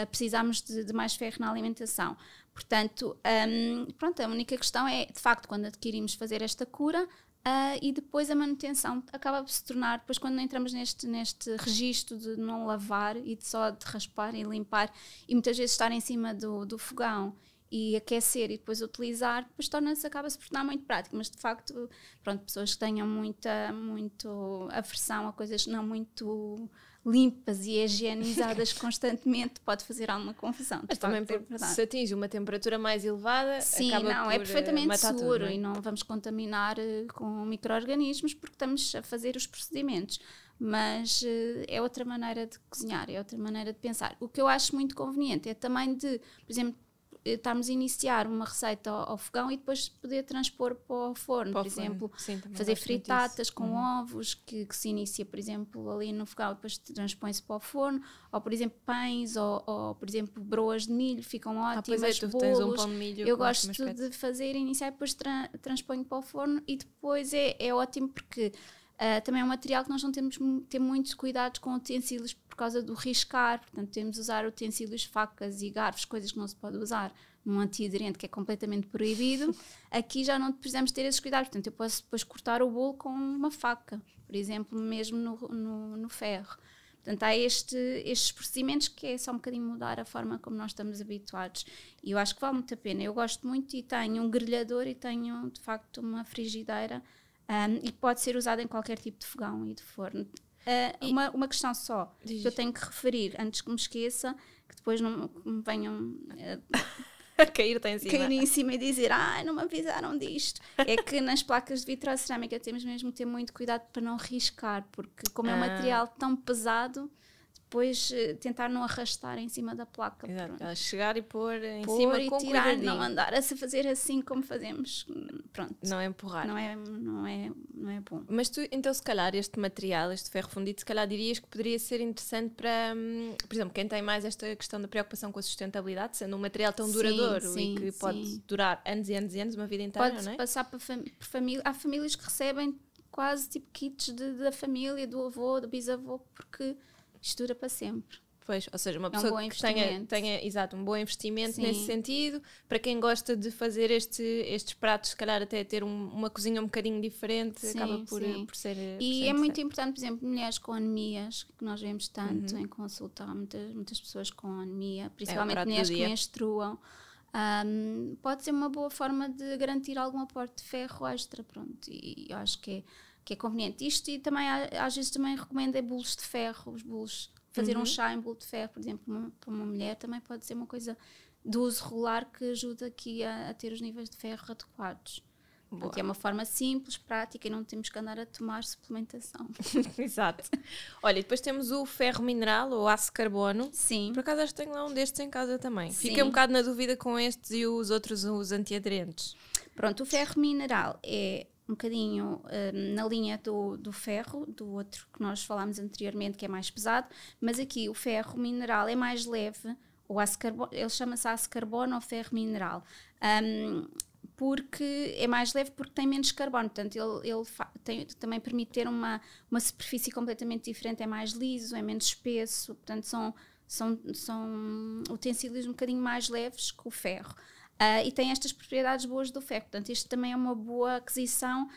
precisarmos de mais ferro na alimentação. Portanto, a única questão é, de facto, quando adquirimos fazer esta cura e depois a manutenção acaba por se tornar, depois quando entramos neste registro de não lavar e só de raspar e limpar e muitas vezes estar em cima do fogão e aquecer e depois utilizar, depois acaba-se por tornar muito prático, mas de facto, pessoas que tenham muito aversão a coisas não muito limpas e higienizadas constantemente pode fazer alguma confusão. Mas também se atinge uma temperatura mais elevada, acaba por é perfeitamente seguro tudo, não é? E não vamos contaminar com micro-organismos porque estamos a fazer os procedimentos. Mas é outra maneira de cozinhar, é outra maneira de pensar. O que eu acho muito conveniente é também por exemplo, estarmos a iniciar uma receita ao fogão e depois poder transpor para o forno, por exemplo, fazer fritatas com ovos que se inicia, por exemplo, ali no fogão e depois transpõe-se para o forno, ou por exemplo pães, ou por exemplo broas de milho, ficam ótimas, tu bolos. Tens um pão de milho, eu gosto de fazer, iniciar e depois transponho para o forno e depois é ótimo porque também é um material que nós não temos de ter muitos cuidados com utensílios por causa do riscar, portanto temos de usar utensílios, facas e garfos, coisas que não se pode usar num antiaderente que é completamente proibido. Aqui já não precisamos ter esses cuidados, portanto eu posso depois cortar o bolo com uma faca, por exemplo, mesmo no ferro. Portanto há estes procedimentos que é só um bocadinho mudar a forma como nós estamos habituados e eu acho que vale muito a pena. Eu gosto muito e tenho um grelhador e tenho de facto uma frigideira e pode ser usado em qualquer tipo de fogão e de forno. Uma questão só que eu tenho que referir antes que me esqueça, que depois não me venham cair em cima e dizer não me avisaram disto, é que nas placas de vitrocerâmica temos mesmo que ter muito cuidado para não riscar, porque como é um material tão pesado, depois tentar não arrastar em cima da placa. Exato, chegar e pôr em cima e com tirar, cuidadinho. não andar a se fazer assim como fazemos. Pronto. Não é empurrar. Não é bom. Mas tu, então, se calhar, este material, este ferro fundido, se calhar dirias que poderia ser interessante para, por exemplo, quem tem mais esta questão da preocupação com a sustentabilidade, sendo um material tão duradouro e que pode durar anos e anos e anos, uma vida inteira, pode não é? Passar por família. Há famílias que recebem quase tipo kits da família, do avô, do bisavô, porque isto dura para sempre. Pois, ou seja, uma pessoa que tenha exato, um bom investimento nesse sentido, para quem gosta de fazer estes pratos, se calhar até ter uma cozinha um bocadinho diferente, acaba por ser. E é muito importante, por exemplo, mulheres com anemias, que nós vemos tanto em consulta, há muitas pessoas com anemia, principalmente mulheres que menstruam. Pode ser uma boa forma de garantir algum aporte de ferro extra, pronto, e eu acho que é conveniente. Isto e também, às vezes, também recomendo bolos de ferro, os bolos. Fazer um chá em bolo de ferro, por exemplo, para uma mulher, também pode ser uma coisa de uso regular que ajuda aqui a ter os níveis de ferro adequados. Portanto, é uma forma simples, prática e não temos que andar a tomar suplementação. Exato. Olha, e depois temos o ferro mineral ou aço carbono. Sim. Por acaso acho que tenho lá um destes em casa também. Fiquei um bocado na dúvida com estes e os outros, os antiaderentes. Pronto, o ferro mineral é um bocadinho na linha do ferro, do outro que nós falámos anteriormente, que é mais pesado, mas aqui o ferro mineral é mais leve, ele chama-se aço carbono ou ferro mineral, porque é mais leve porque tem menos carbono, portanto ele também permite ter uma superfície completamente diferente, é mais liso, é menos espesso, portanto são utensílios um bocadinho mais leves que o ferro. E tem estas propriedades boas do ferro, portanto isto também é uma boa aquisição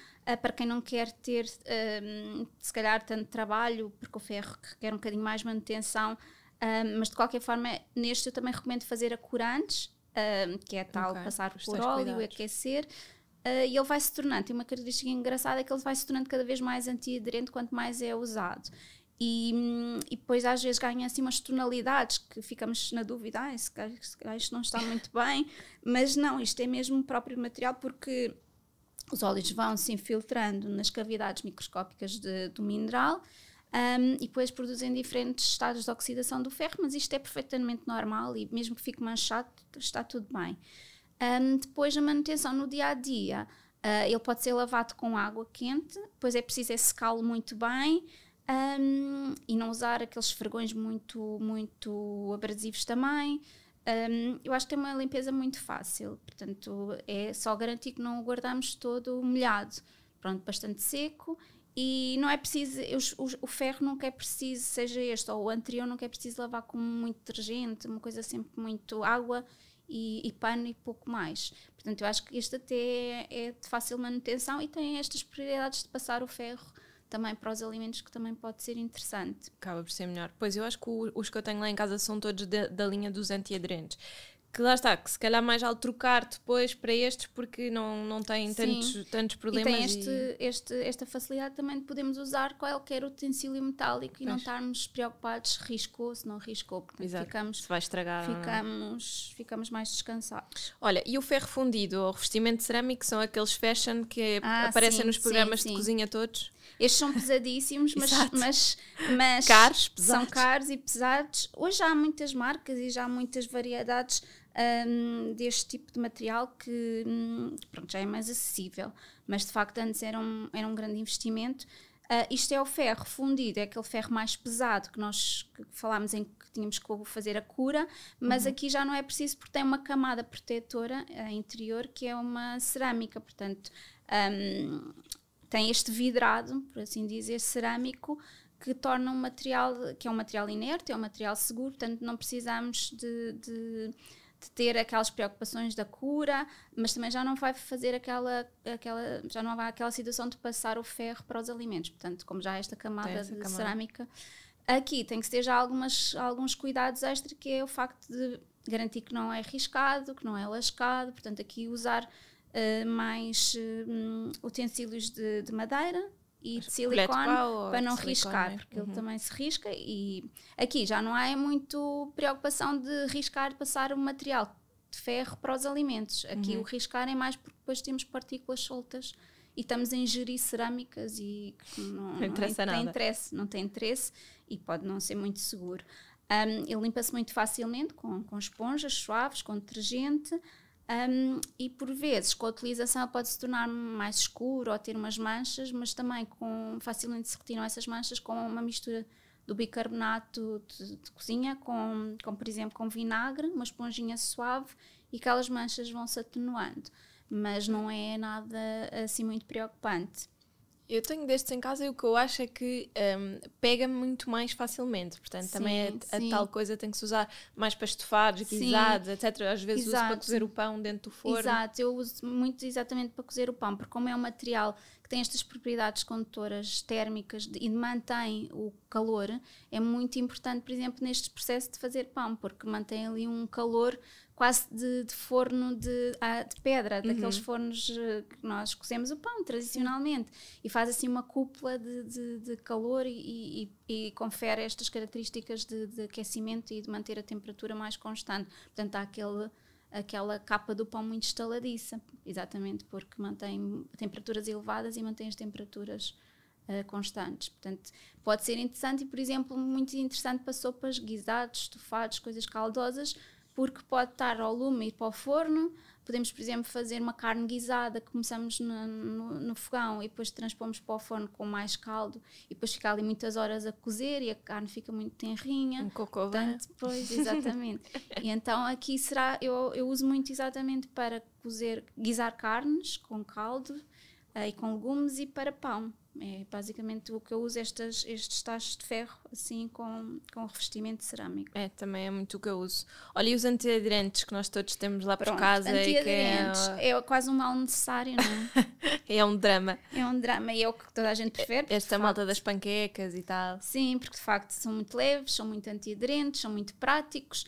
para quem não quer ter se calhar tanto trabalho, porque o ferro requer um bocadinho mais manutenção, mas de qualquer forma neste eu também recomendo fazer a cura antes, que é tal passar por óleo e aquecer, e ele vai se tornando, tem uma característica engraçada, que ele vai se tornando cada vez mais antiaderente quanto mais é usado. E depois às vezes ganha assim umas tonalidades que ficamos na dúvida, se calhar isto não está muito bem, mas não, isto é mesmo o próprio material, porque os óleos vão se infiltrando nas cavidades microscópicas do mineral, e depois produzem diferentes estados de oxidação do ferro, mas isto é perfeitamente normal e mesmo que fique manchado está tudo bem. Depois a manutenção no dia a dia, ele pode ser lavado com água quente, depois é preciso secá-lo muito bem, e não usar aqueles esfregões muito, muito abrasivos também. Eu acho que é uma limpeza muito fácil, portanto é só garantir que não o guardamos todo molhado, pronto, bastante seco, e não é preciso, o ferro nunca é preciso, seja este ou o anterior, nunca é preciso lavar com muito detergente, uma coisa sempre muito água e pano e pouco mais. Portanto eu acho que este até é de fácil manutenção e tem estas propriedades de passar o ferro também para os alimentos, que também pode ser interessante. Acaba por ser melhor. Pois eu acho que os que eu tenho lá em casa são todos da linha dos antiaderentes. Que lá está, que se calhar mais ao trocar depois para estes, porque não têm tantos problemas. E tem esta facilidade também de podermos usar qualquer utensílio metálico e não estarmos preocupados se riscou, se não riscou. Portanto, se vai estragar. Ficamos mais descansados. Olha, e o ferro fundido ou revestimento de cerâmico são aqueles fashion que aparecem nos programas de cozinha todos? Estes são pesadíssimos, mas caros, pesados. São caros e pesados. Hoje há muitas marcas e já há muitas variedades deste tipo de material que pronto, já é mais acessível, mas de facto antes era um grande investimento. Isto é o ferro fundido, é aquele ferro mais pesado que nós falámos em que tínhamos que fazer a cura, mas aqui já não é preciso porque tem uma camada protetora interior que é uma cerâmica, portanto tem este vidrado, por assim dizer, cerâmico, que torna um material, que é um material inerte, é um material seguro, portanto não precisamos de ter aquelas preocupações da cura, mas também já não vai fazer já não há aquela situação de passar o ferro para os alimentos, portanto como já há esta camada de cerâmica, aqui tem que ter já alguns cuidados extra, que é o facto de garantir que não é riscado, que não é lascado, portanto aqui usar mais utensílios de madeira e de silicone para não riscar, porque ele também se risca, e aqui já não há muito preocupação de riscar, passar o material de ferro para os alimentos. Aqui o riscar é mais porque depois temos partículas soltas e estamos a ingerir cerâmicas e não tem interesse e pode não ser muito seguro. Ele limpa-se muito facilmente com esponjas suaves, com detergente. E por vezes com a utilização pode se tornar mais escuro ou ter umas manchas, mas também facilmente se retiram essas manchas com uma mistura do bicarbonato de cozinha com por exemplo com vinagre, uma esponjinha suave, e aquelas manchas vão se atenuando, mas não é nada assim muito preocupante. Eu tenho destes em casa e o que eu acho é que pega muito mais facilmente, portanto também a tal coisa tem que se usar mais para estofados, guisados, etc. Às vezes uso para cozer o pão dentro do forno. Exato, eu uso muito exatamente para cozer o pão, porque como é um material que tem estas propriedades condutoras térmicas e mantém o calor, é muito importante, por exemplo, neste processo de fazer pão, porque mantém ali um calor quase de forno de pedra, daqueles fornos que nós cozemos o pão tradicionalmente, e faz assim uma cúpula de calor e confere estas características de aquecimento e de manter a temperatura mais constante. Portanto, há aquela capa do pão muito estaladiça, exatamente porque mantém temperaturas elevadas e mantém as temperaturas constantes. Portanto, pode ser interessante e, por exemplo, muito interessante para sopas, guisados, estofados, coisas caldosas, porque pode estar ao lume, ir para o forno, podemos, por exemplo, fazer uma carne guisada, começamos no fogão e depois transpomos para o forno com mais caldo e depois fica ali muitas horas a cozer e a carne fica muito tenrinha. Um cocô, portanto, pois, exatamente. E então aqui eu uso muito exatamente para guisar carnes com caldo e com legumes e para pão. É basicamente o que eu uso, estes tachos de ferro assim com revestimento de cerâmico. Também é muito o que eu uso. Olha, e os antiaderentes que nós todos temos lá por casa? Antiaderentes é quase um mal necessário, não é? É um drama. É um drama e é o que toda a gente prefere. Esta malta das panquecas e tal. Sim, porque de facto são muito leves, são muito antiaderentes, são muito práticos,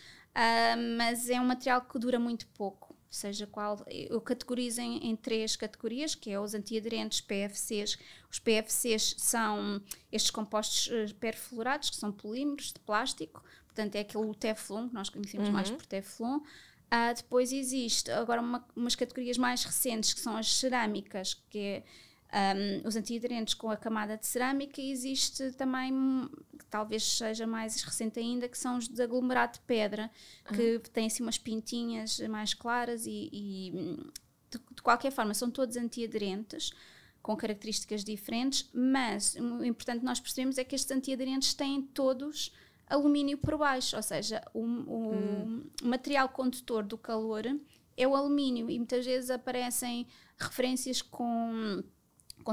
mas é um material que dura muito pouco. Seja qual, eu categorizo em 3 categorias, que é os antiaderentes PFCs. Os PFCs são estes compostos perfluorados, que são polímeros de plástico, portanto é aquele Teflon, que nós conhecemos mais por Teflon. Depois existe agora umas categorias mais recentes, que são as cerâmicas, que é os antiaderentes com a camada de cerâmica, e existe também, que talvez seja mais recente ainda, que são os de aglomerado de pedra, que têm assim umas pintinhas mais claras e de qualquer forma são todos antiaderentes com características diferentes, mas o importante nós percebemos é que estes antiaderentes têm todos alumínio por baixo, ou seja, o material condutor do calor é o alumínio, e muitas vezes aparecem referências com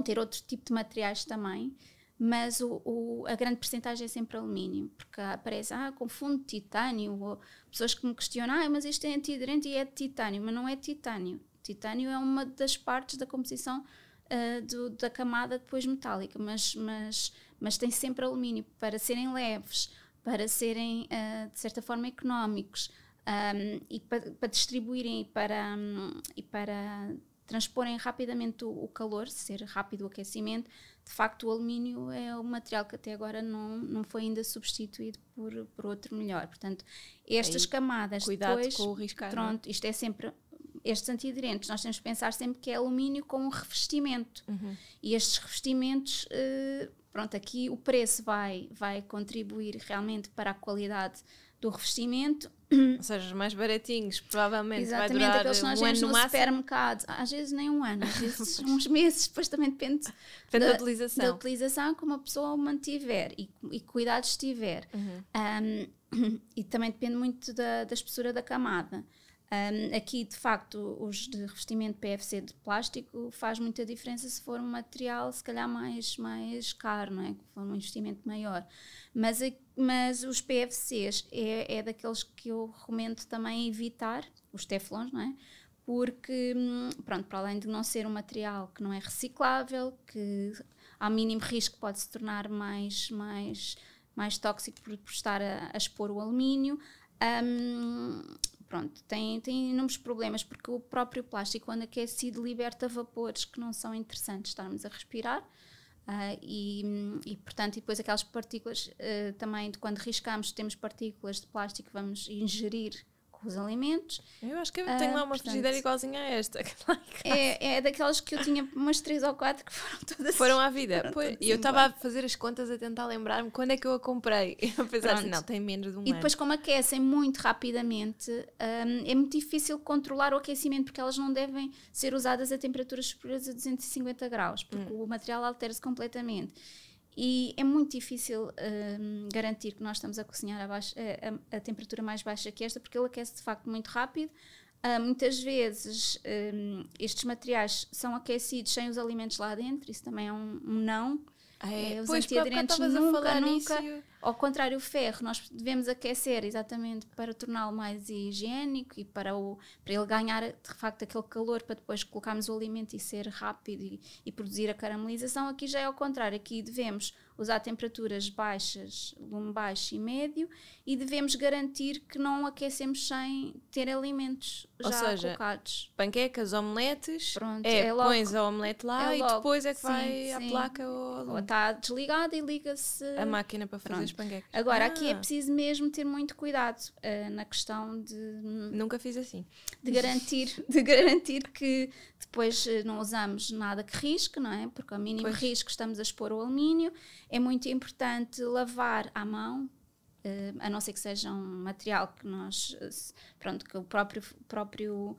ter outro tipo de materiais também, mas a grande percentagem é sempre alumínio, porque aparece, confundo titânio, ou pessoas que me questionam, mas isto é antiaderente e é de titânio, mas não é titânio. Titânio é uma das partes da composição da camada depois metálica, mas tem sempre alumínio, para serem leves, para serem de certa forma económicos, e para distribuírem e para transporem rapidamente o calor, ser rápido o aquecimento. De facto, o alumínio é um material que até agora não foi ainda substituído por outro melhor. Portanto, estas camadas, cuidado depois, com o riscar. Pronto, isto é sempre, estes antiaderentes, nós temos que pensar sempre que é alumínio com um revestimento. E estes revestimentos, pronto, aqui o preço vai contribuir realmente para a qualidade do revestimento. Ou seja, os mais baratinhos, provavelmente exatamente, vai durar aqueles que nós um ano vemos no no máximo. supermercado, às vezes nem um ano, às vezes uns meses, depois também depende da utilização, como a pessoa o mantiver e cuidados tiver. E também depende muito da espessura da camada. Aqui, de facto, os de revestimento PFC de plástico faz muita diferença se for um material, se calhar, mais caro, não é? Se for um investimento maior. Mas os PFCs é daqueles que eu recomendo também evitar, os teflons, não é? Porque, pronto, para além de não ser um material que não é reciclável, que ao mínimo risco pode se tornar mais tóxico por estar a expor o alumínio, pronto, tem inúmeros problemas, porque o próprio plástico, quando aquecido, liberta vapores que não são interessantes estarmos a respirar, e portanto, e depois aquelas partículas, também de quando riscamos, temos partículas de plástico que vamos ingerir com os alimentos. Eu acho que eu tenho lá uma frigideira igualzinha a esta. É daquelas que eu tinha umas 3 ou 4 que foram todas. Foram à vida. E eu estava a fazer as contas, a tentar lembrar-me quando é que eu a comprei. E eu pensava assim, não, tem menos de um ano. E depois, como aquecem muito rapidamente, é muito difícil controlar o aquecimento, porque elas não devem ser usadas a temperaturas superiores a 250 graus, porque o material altera-se completamente. E é muito difícil garantir que nós estamos a cozinhar a temperatura mais baixa que esta, porque ele aquece de facto muito rápido. Muitas vezes estes materiais são aquecidos sem os alimentos lá dentro, isso também é um não. Os antiaderentes nunca, ao contrário, o ferro nós devemos aquecer exatamente para torná-lo mais higiênico e para ele ganhar de facto aquele calor para depois colocarmos o alimento e ser rápido e produzir a caramelização. Aqui já é ao contrário, aqui devemos usar temperaturas baixas, lume baixo e médio, e devemos garantir que não aquecemos sem ter alimentos já colocados. Panquecas, omeletes, pronto, pões a omelete lá e depois é que vai à placa ou está desligada e liga-se a máquina para fazer as panquecas. Agora, aqui é preciso mesmo ter muito cuidado na questão de... Nunca fiz assim. De garantir que depois não usamos nada que risque, não é? Porque ao mínimo risco estamos a expor o alumínio. É muito importante lavar à mão, a não ser que seja um material que nós... Pronto, que o próprio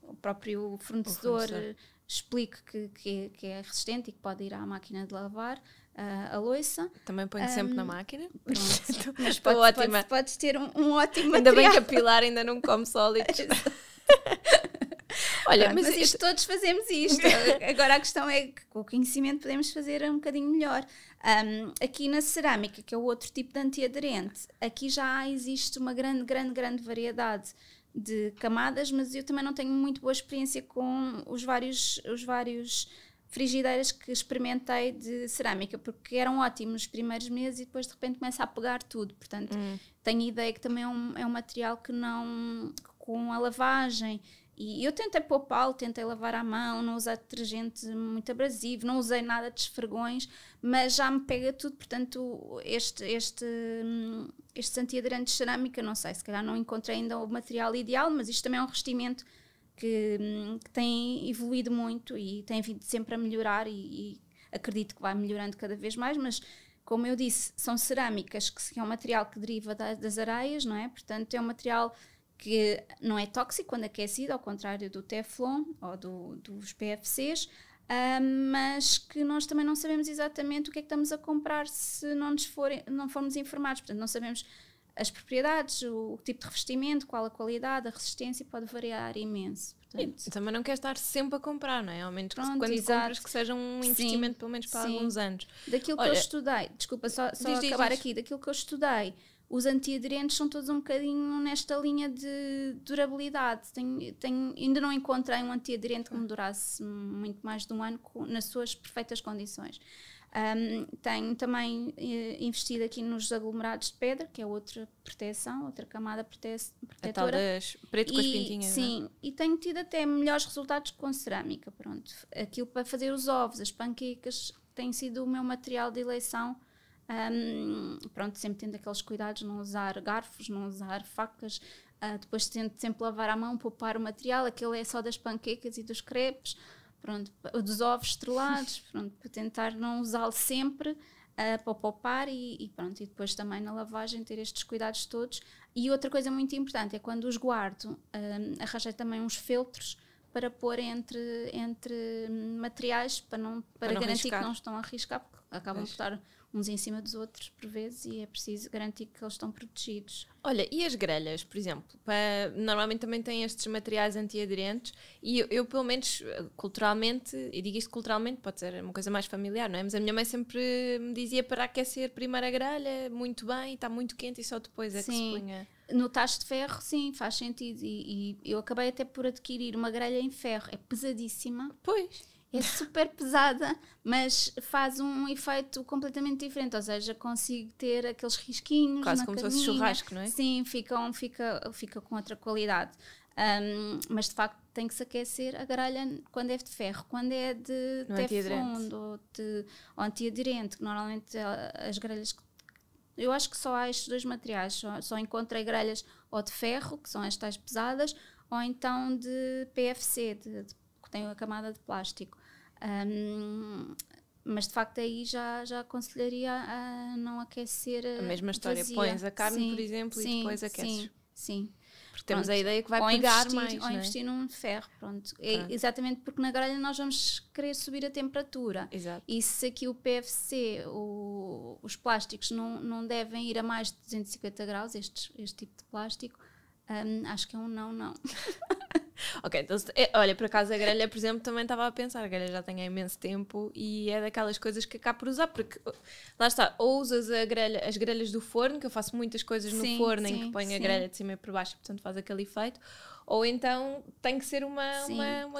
o próprio fornecedor explique que é resistente e que pode ir à máquina de lavar a louça. Também ponho sempre na máquina. Pronto. Mas podes ter um ótimo ainda material. bem que a Pilar ainda não come sólidos. Olha, pronto, mas isto, todos fazemos isto. Agora a questão é que com o conhecimento podemos fazer um bocadinho melhor. Aqui na cerâmica, que é o outro tipo de antiaderente, aqui já existe uma grande variedade de camadas, mas eu também não tenho muito boa experiência com os vários frigideiras que experimentei de cerâmica, porque eram ótimos os primeiros meses e depois de repente começa a pegar tudo. Portanto, tenho a ideia que também é um material que não, com a lavagem, e eu tentei poupá-lo, tentei lavar à mão, não usei detergente muito abrasivo, não usei nada de esfregões, mas já me pega tudo. Portanto, estes antiaderentes de cerâmica, não sei, se calhar não encontrei ainda o material ideal, mas isto também é um revestimento que tem evoluído muito e tem vindo sempre a melhorar e acredito que vai melhorando cada vez mais, mas como eu disse, são cerâmicas que é um material que deriva das areias, não é? Portanto, é um material que não é tóxico quando aquecido, ao contrário do Teflon ou dos PFCs, mas que nós também não sabemos exatamente o que é que estamos a comprar se não formos informados. Portanto, não sabemos as propriedades, o tipo de revestimento, qual a qualidade, a resistência, pode variar imenso. Portanto, e também não queres estar sempre a comprar, não é? Ao menos pronto, quando exato. compras que seja um investimento pelo menos para alguns anos. Daquilo que eu estudei, desculpa, só acabar aqui, daquilo que eu estudei, os antiaderentes são todos um bocadinho nesta linha de durabilidade. Ainda não encontrei um antiaderente que me durasse muito mais de um ano nas suas perfeitas condições. Tenho também investido aqui nos aglomerados de pedra, que é outra proteção, outra camada protetora. A tal das preto com as pintinhas, sim, não é? e tenho tido até melhores resultados com cerâmica. Pronto. Aquilo para fazer os ovos, as panquecas, tem sido o meu material de eleição. Pronto, sempre tendo aqueles cuidados, não usar garfos, não usar facas, depois tento sempre lavar à mão, poupar o material. Aquele é só das panquecas e dos crepes, pronto, dos ovos estrelados, pronto, para tentar não usá-lo sempre, para poupar e pronto, e depois também na lavagem ter estes cuidados todos. E outra coisa muito importante é quando os guardo, arranjei também uns feltros para pôr entre materiais para garantir riscar. que não estão a riscar, porque acabam de estar uns em cima dos outros por vezes e é preciso garantir que eles estão protegidos. Olha, e as grelhas, por exemplo? Normalmente também têm estes materiais antiaderentes e eu pelo menos culturalmente, e digo isto culturalmente, pode ser uma coisa mais familiar, não é? Mas a minha mãe sempre me dizia para aquecer primeiro a grelha, muito bem, está muito quente e só depois é que se punha. No tacho de ferro, sim, faz sentido. E eu acabei até por adquirir uma grelha em ferro. É pesadíssima. Pois. É super pesada, mas faz um efeito completamente diferente. Ou seja, consigo ter aqueles risquinhos quase na como caminha. Se fosse churrasco, não é? Sim, fica com outra qualidade. Mas de facto tem que se aquecer a grelha quando é de ferro. Quando é de Teflon ou antiaderente, que normalmente as grelhas... Eu acho que só há estes dois materiais. Só encontrei grelhas ou de ferro, que são as tais pesadas, ou então de PFC, que tem a camada de plástico. Mas de facto aí já aconselharia a não aquecer a mesma história, vazia. Pões a carne, por exemplo, e depois aqueces. Sim. Porque temos a ideia que vai pegar mais, ou investir num ferro, pronto. É exatamente porque na grelha nós vamos querer subir a temperatura. Exato. E se aqui o PFC, os plásticos não devem ir a mais de 250 graus, este tipo de plástico, acho que é um não. Ok, então, olha, por acaso a grelha, por exemplo, também estava a pensar, a grelha já tem há imenso tempo e é daquelas coisas que acabo por usar, porque lá está, ou usas as grelhas do forno, que eu faço muitas coisas no forno em que ponho a grelha de cima e por baixo, portanto faz aquele efeito, ou então tem que ser uma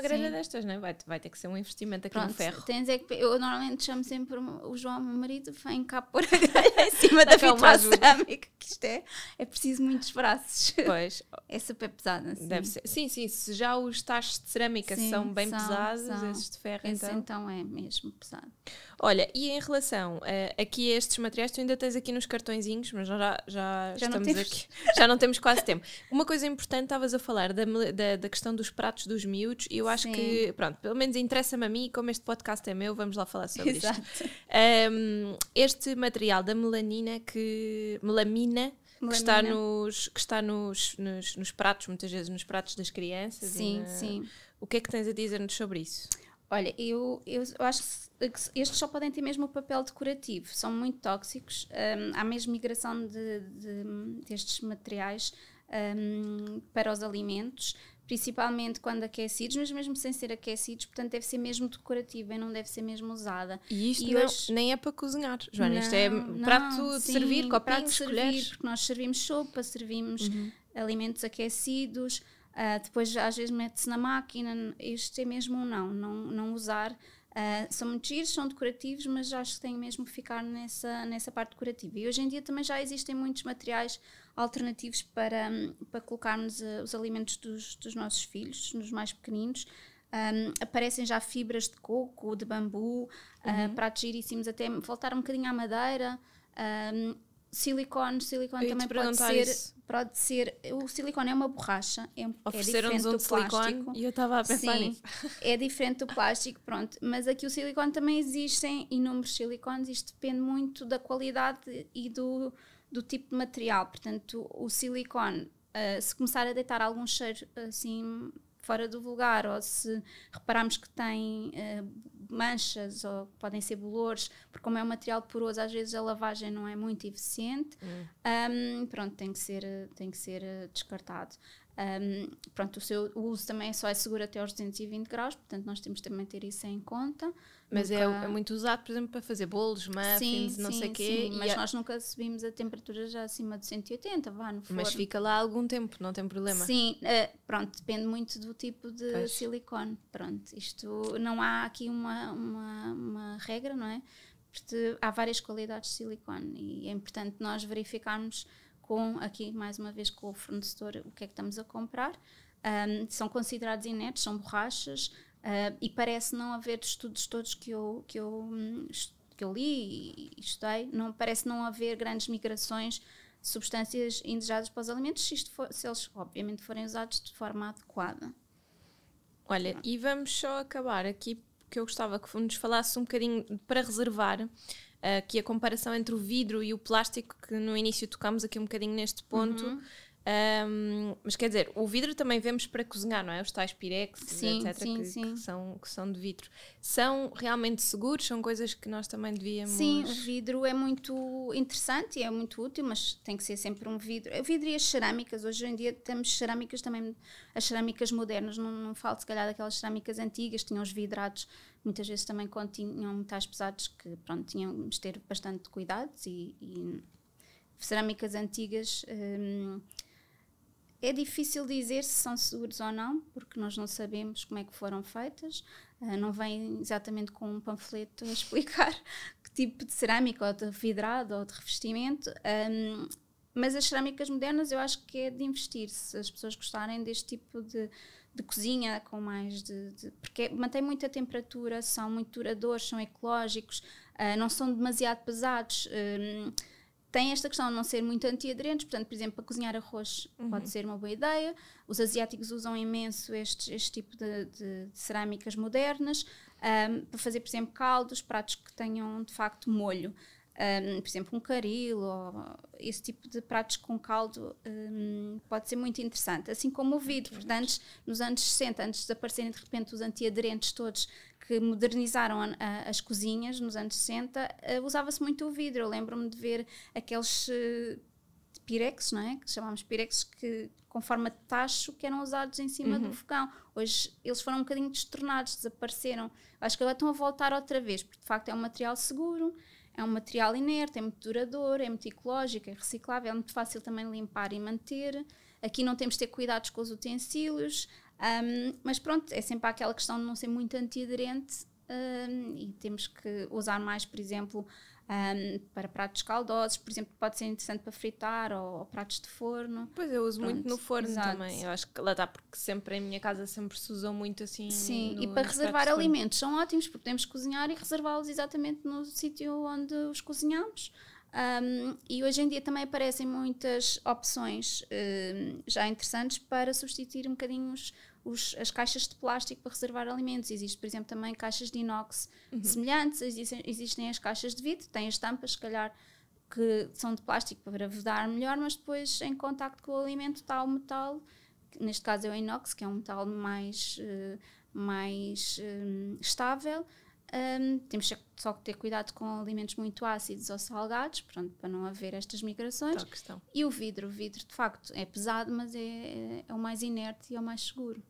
grelha destas, não é? Vai ter que ser um investimento aqui no ferro. Eu normalmente chamo sempre o João, meu marido, vem cá pôr a grelha em cima da vitrola cerâmica, que isto é preciso muitos braços. Pois. É super pesada. Deve ser. Sim, se já os tachos de cerâmica são bem pesados, esses de ferro então é mesmo pesado. Olha, e em relação aqui a estes materiais, tu ainda tens aqui nos cartõezinhos, mas já estamos aqui. Já não temos quase tempo. Uma coisa importante, estavas a falar da questão dos pratos dos miúdos, e eu acho que, pronto, pelo menos interessa-me a mim, como este podcast é meu, vamos lá falar sobre isto. Este material da melamina, que está nos pratos, muitas vezes nos pratos das crianças. Sim, sim. O que é que tens a dizer-nos sobre isso? Olha, eu acho que estes só podem ter mesmo o papel decorativo, são muito tóxicos, há mesmo migração destes materiais para os alimentos, principalmente quando aquecidos, mas mesmo sem ser aquecidos, portanto deve ser mesmo decorativo e não deve ser mesmo usada. E isto hoje, nem é para cozinhar, Joana, isto é prato de servir, copinhos, colheres. Porque nós servimos sopa, servimos alimentos aquecidos, depois às vezes mete-se na máquina, isto é mesmo um não usar. São muito giros, são decorativos, mas acho que tem mesmo que ficar nessa parte decorativa. E hoje em dia também já existem muitos materiais alternativos para colocarmos os alimentos dos nossos filhos, nos mais pequeninos. Aparecem já fibras de coco, de bambu, pratos giríssimos, até voltar um bocadinho à madeira. Silicone também pode ser. O silicone é uma borracha, é diferente do plástico. E eu estava a pensar nisso. É diferente do plástico, pronto. Mas aqui o silicone também existem inúmeros silicones, isto depende muito da qualidade e do tipo de material. Portanto, o silicone, se começar a deitar algum cheiro assim fora do vulgar, ou se repararmos que tem manchas ou podem ser bolores, porque como é um material poroso, às vezes a lavagem não é muito eficiente, pronto, tem que ser descartado. Pronto, o uso também só é seguro até aos 220 graus, portanto nós temos também ter isso em conta. Mas é muito usado, por exemplo, para fazer bolos, muffins, não sei o quê. Sim, mas nós nunca subimos a temperatura já acima de 180, vá no forno. Mas fica lá algum tempo, não tem problema. Sim, pronto, depende muito do tipo de silicone. Pronto, isto não há aqui uma regra, não é? Porque há várias qualidades de silicone e é importante nós verificarmos aqui mais uma vez com o fornecedor o que é que estamos a comprar. São considerados inertes, são borrachas. E parece não haver estudos todos que eu li e estudei, parece não haver grandes migrações de substâncias indesejadas para os alimentos se eles obviamente forem usados de forma adequada. Olha, e vamos só acabar aqui, porque eu gostava que nos falasse um bocadinho para reservar aqui a comparação entre o vidro e o plástico, que no início tocámos aqui um bocadinho neste ponto. Mas quer dizer, o vidro também vemos para cozinhar, não é? Os tais pirex, etc. Que são de vidro. São realmente seguros? São coisas que nós também devíamos... Sim, o vidro é muito interessante e é muito útil, mas tem que ser sempre um vidro. O vidro e as cerâmicas, hoje em dia temos cerâmicas também, as cerâmicas modernas, não falo se calhar daquelas cerâmicas antigas, tinham os vidrados, muitas vezes também continham metais pesados que, pronto, tínhamos de ter bastante cuidado e cerâmicas antigas... É difícil dizer se são seguros ou não, porque nós não sabemos como é que foram feitas. Não vem exatamente com um panfleto a explicar que tipo de cerâmica, ou de vidrado, ou de revestimento. Mas as cerâmicas modernas eu acho que é de investir, se as pessoas gostarem deste tipo de cozinha, com mais porque mantém muita temperatura, são muito duradouros, são ecológicos, não são demasiado pesados. Tem esta questão de não ser muito antiaderentes, portanto, por exemplo, para cozinhar arroz pode ser uma boa ideia. Os asiáticos usam imenso este tipo de cerâmicas modernas para fazer, por exemplo, caldos, pratos que tenham de facto molho. Por exemplo, um caril ou esse tipo de pratos com caldo pode ser muito interessante. Assim como o vidro, portanto, nos anos 60, antes de aparecerem de repente os antiaderentes todos que modernizaram as cozinhas nos anos 60, usava-se muito o vidro. Eu lembro-me de ver aqueles pirex, não é? Que chamamos pirex, que com forma de tacho, que eram usados em cima do fogão. Hoje eles foram um bocadinho destornados, desapareceram. Acho que agora estão a voltar outra vez, porque de facto é um material seguro, é um material inerte, é muito duradouro, é muito ecológico, é reciclável, é muito fácil também limpar e manter. Aqui não temos de ter cuidados com os utensílios, mas pronto, é sempre aquela questão de não ser muito antiaderente e temos que usar mais, por exemplo, para pratos caldosos, por exemplo, pode ser interessante para fritar ou pratos de forno. Pois, eu uso muito no forno também. Eu acho que lá está, porque sempre em minha casa sempre se usam muito assim. Sim, e para reservar alimentos são ótimos, porque podemos cozinhar e reservá-los exatamente no sítio onde os cozinhamos. E hoje em dia também aparecem muitas opções já interessantes para substituir um bocadinho as caixas de plástico para reservar alimentos. Existe, por exemplo, também caixas de inox semelhantes, existem as caixas de vidro, têm as tampas, se calhar que são de plástico para vedar melhor, mas depois em contacto com o alimento está o metal, que neste caso é o inox, que é um metal mais estável. Temos só que ter cuidado com alimentos muito ácidos ou salgados, pronto, para não haver estas migrações. E o vidro de facto é pesado, mas é o mais inerte e é o mais seguro.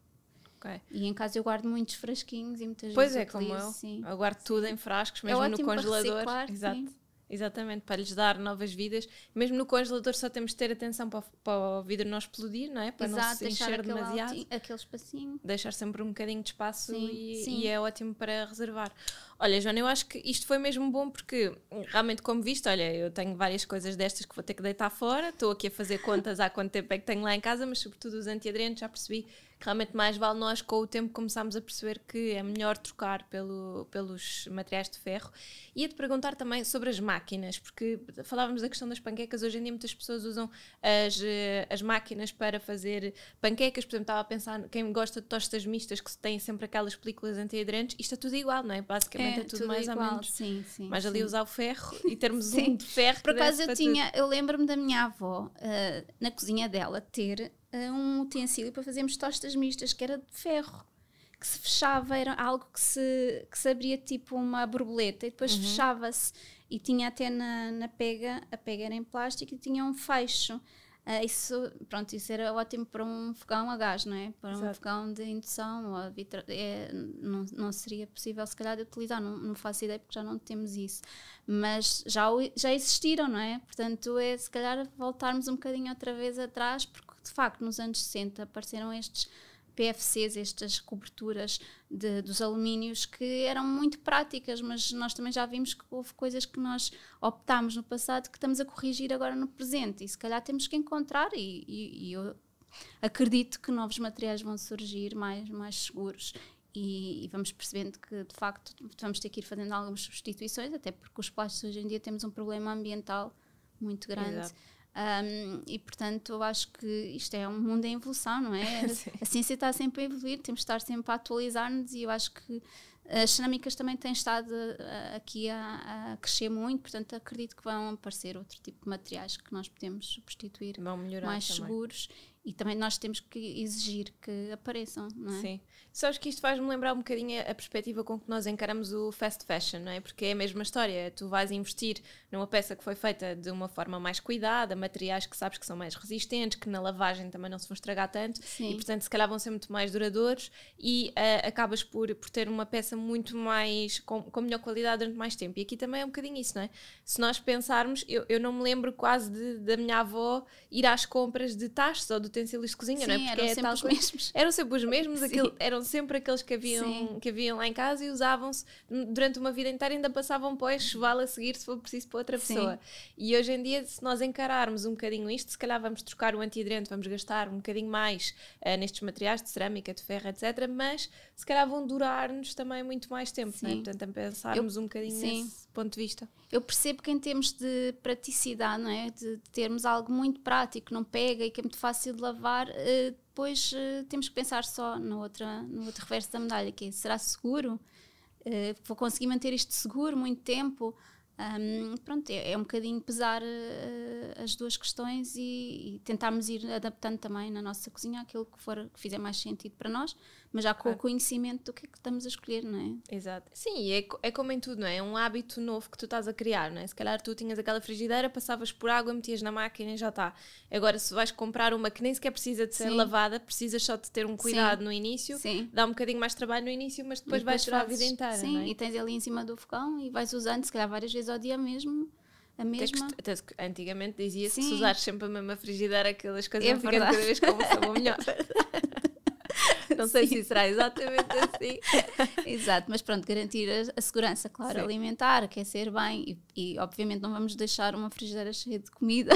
Okay. E em casa eu guardo muitos frasquinhos e muitas vezes utilizo, como eu. Sim. Eu guardo tudo em frascos, mesmo no congelador. Para reciclar, exato. Sim. Exatamente, para lhes dar novas vidas. Mesmo no congelador só temos de ter atenção para o vidro não explodir, não é? Para não se encher demasiado. Aquele espacinho. Deixar sempre um bocadinho de espaço sim. E é ótimo para reservar. Olha, Joana, eu acho que isto foi mesmo bom porque realmente, como viste, olha, eu tenho várias coisas destas que vou ter que deitar fora. Estou aqui a fazer contas há quanto tempo é que tenho lá em casa, mas sobretudo os antiaderentes, já percebi que realmente mais vale nós com o tempo começarmos a perceber que é melhor trocar pelos materiais de ferro. Ia-te perguntar também sobre as máquinas, porque falávamos da questão das panquecas. Hoje em dia muitas pessoas usam as máquinas para fazer panquecas. Por exemplo, estava a pensar, quem gosta de tostas mistas que têm sempre aquelas películas antiaderentes, isto é tudo igual, não é? Basicamente é tudo mais igual, ou menos. Sim, mas ali usar o ferro e termos um de ferro. Por acaso eu lembro-me da minha avó, na cozinha dela, ter um utensílio para fazermos tostas mistas, que era de ferro, que se fechava, era algo que se abria tipo uma borboleta e depois fechava-se, e tinha até na pega, a pega era em plástico e tinha um fecho. Isso era ótimo para um fogão a gás, não é? Para um fogão de indução, ou não seria possível se calhar de utilizar, não faço ideia porque já não temos isso, mas já existiram, não é? Portanto se calhar voltarmos um bocadinho outra vez atrás, porque de facto nos anos 60 apareceram estes PFCs, estas coberturas dos alumínios que eram muito práticas, mas nós também já vimos que houve coisas que nós optámos no passado que estamos a corrigir agora no presente, e se calhar temos que encontrar, e eu acredito que novos materiais vão surgir mais seguros, e vamos percebendo que de facto vamos ter que ir fazendo algumas substituições, até porque os plásticos hoje em dia temos um problema ambiental muito grande. Exato. E portanto eu acho que isto é um mundo em evolução, não é? A ciência está sempre a evoluir, temos de estar sempre a atualizar-nos, e eu acho que as cerâmicas também têm estado aqui a crescer muito, portanto acredito que vão aparecer outro tipo de materiais que nós podemos substituir, vão melhorar mais também. seguros, e também nós temos que exigir que apareçam, não é? Sim. Sabes que isto faz-me lembrar um bocadinho a perspectiva com que nós encaramos o fast fashion, não é? Porque é a mesma história, tu vais investir numa peça que foi feita de uma forma mais cuidada, materiais que sabes que são mais resistentes, que na lavagem também não se vão estragar tanto. Sim. E portanto se calhar vão ser muito mais duradouros, e acabas por ter uma peça muito mais, com melhor qualidade durante mais tempo. E aqui também é um bocadinho isso, não é? Se nós pensarmos, eu não me lembro quase da minha avó ir às compras de tachos ou de utensílios de cozinha, Sim, não é? Porque eram sempre os mesmos. Eram sempre os mesmos, eram sempre aqueles que haviam lá em casa, e usavam-se durante uma vida inteira, ainda passavam para o enxoval a seguir se for preciso para outra pessoa. E hoje em dia, se nós encararmos um bocadinho isto, se calhar vamos trocar o antiaderente, vamos gastar um bocadinho mais nestes materiais de cerâmica, de ferro, etc., mas se calhar vão durar-nos também muito mais tempo, não é? Portanto, a pensarmos um bocadinho nesse ponto de vista. Eu percebo que em termos de praticidade, não é? De termos algo muito prático, não pega e que é muito fácil de lavar, depois temos que pensar só no outro reverso da medalha, que é, será seguro? Vou conseguir manter isto seguro muito tempo? Pronto, é um bocadinho pesar as duas questões e tentarmos ir adaptando também na nossa cozinha aquilo que fizer mais sentido para nós, mas já com o conhecimento do que é que estamos a escolher, não é? Exato. Sim, é como em tudo, não é? É um hábito novo que tu estás a criar, não é? Se calhar tu tinhas aquela frigideira, passavas por água, metias na máquina e já está. Agora, se vais comprar uma que nem sequer precisa de ser lavada, precisas só de ter um cuidado no início, dá um bocadinho mais de trabalho no início, mas depois vais durar a vida inteira, sim, não é? E tens ali em cima do fogão e vais usando, se calhar várias vezes ao dia mesmo, a mesma. Antigamente dizia-se que se usares sempre a mesma frigideira, aquelas coisas vão ficando verdade. cada vez com um sabor melhor. Não sei se será exatamente assim. Exato, mas pronto, garantir a segurança, claro, alimentar, aquecer bem e obviamente não vamos deixar uma frigideira cheia de comida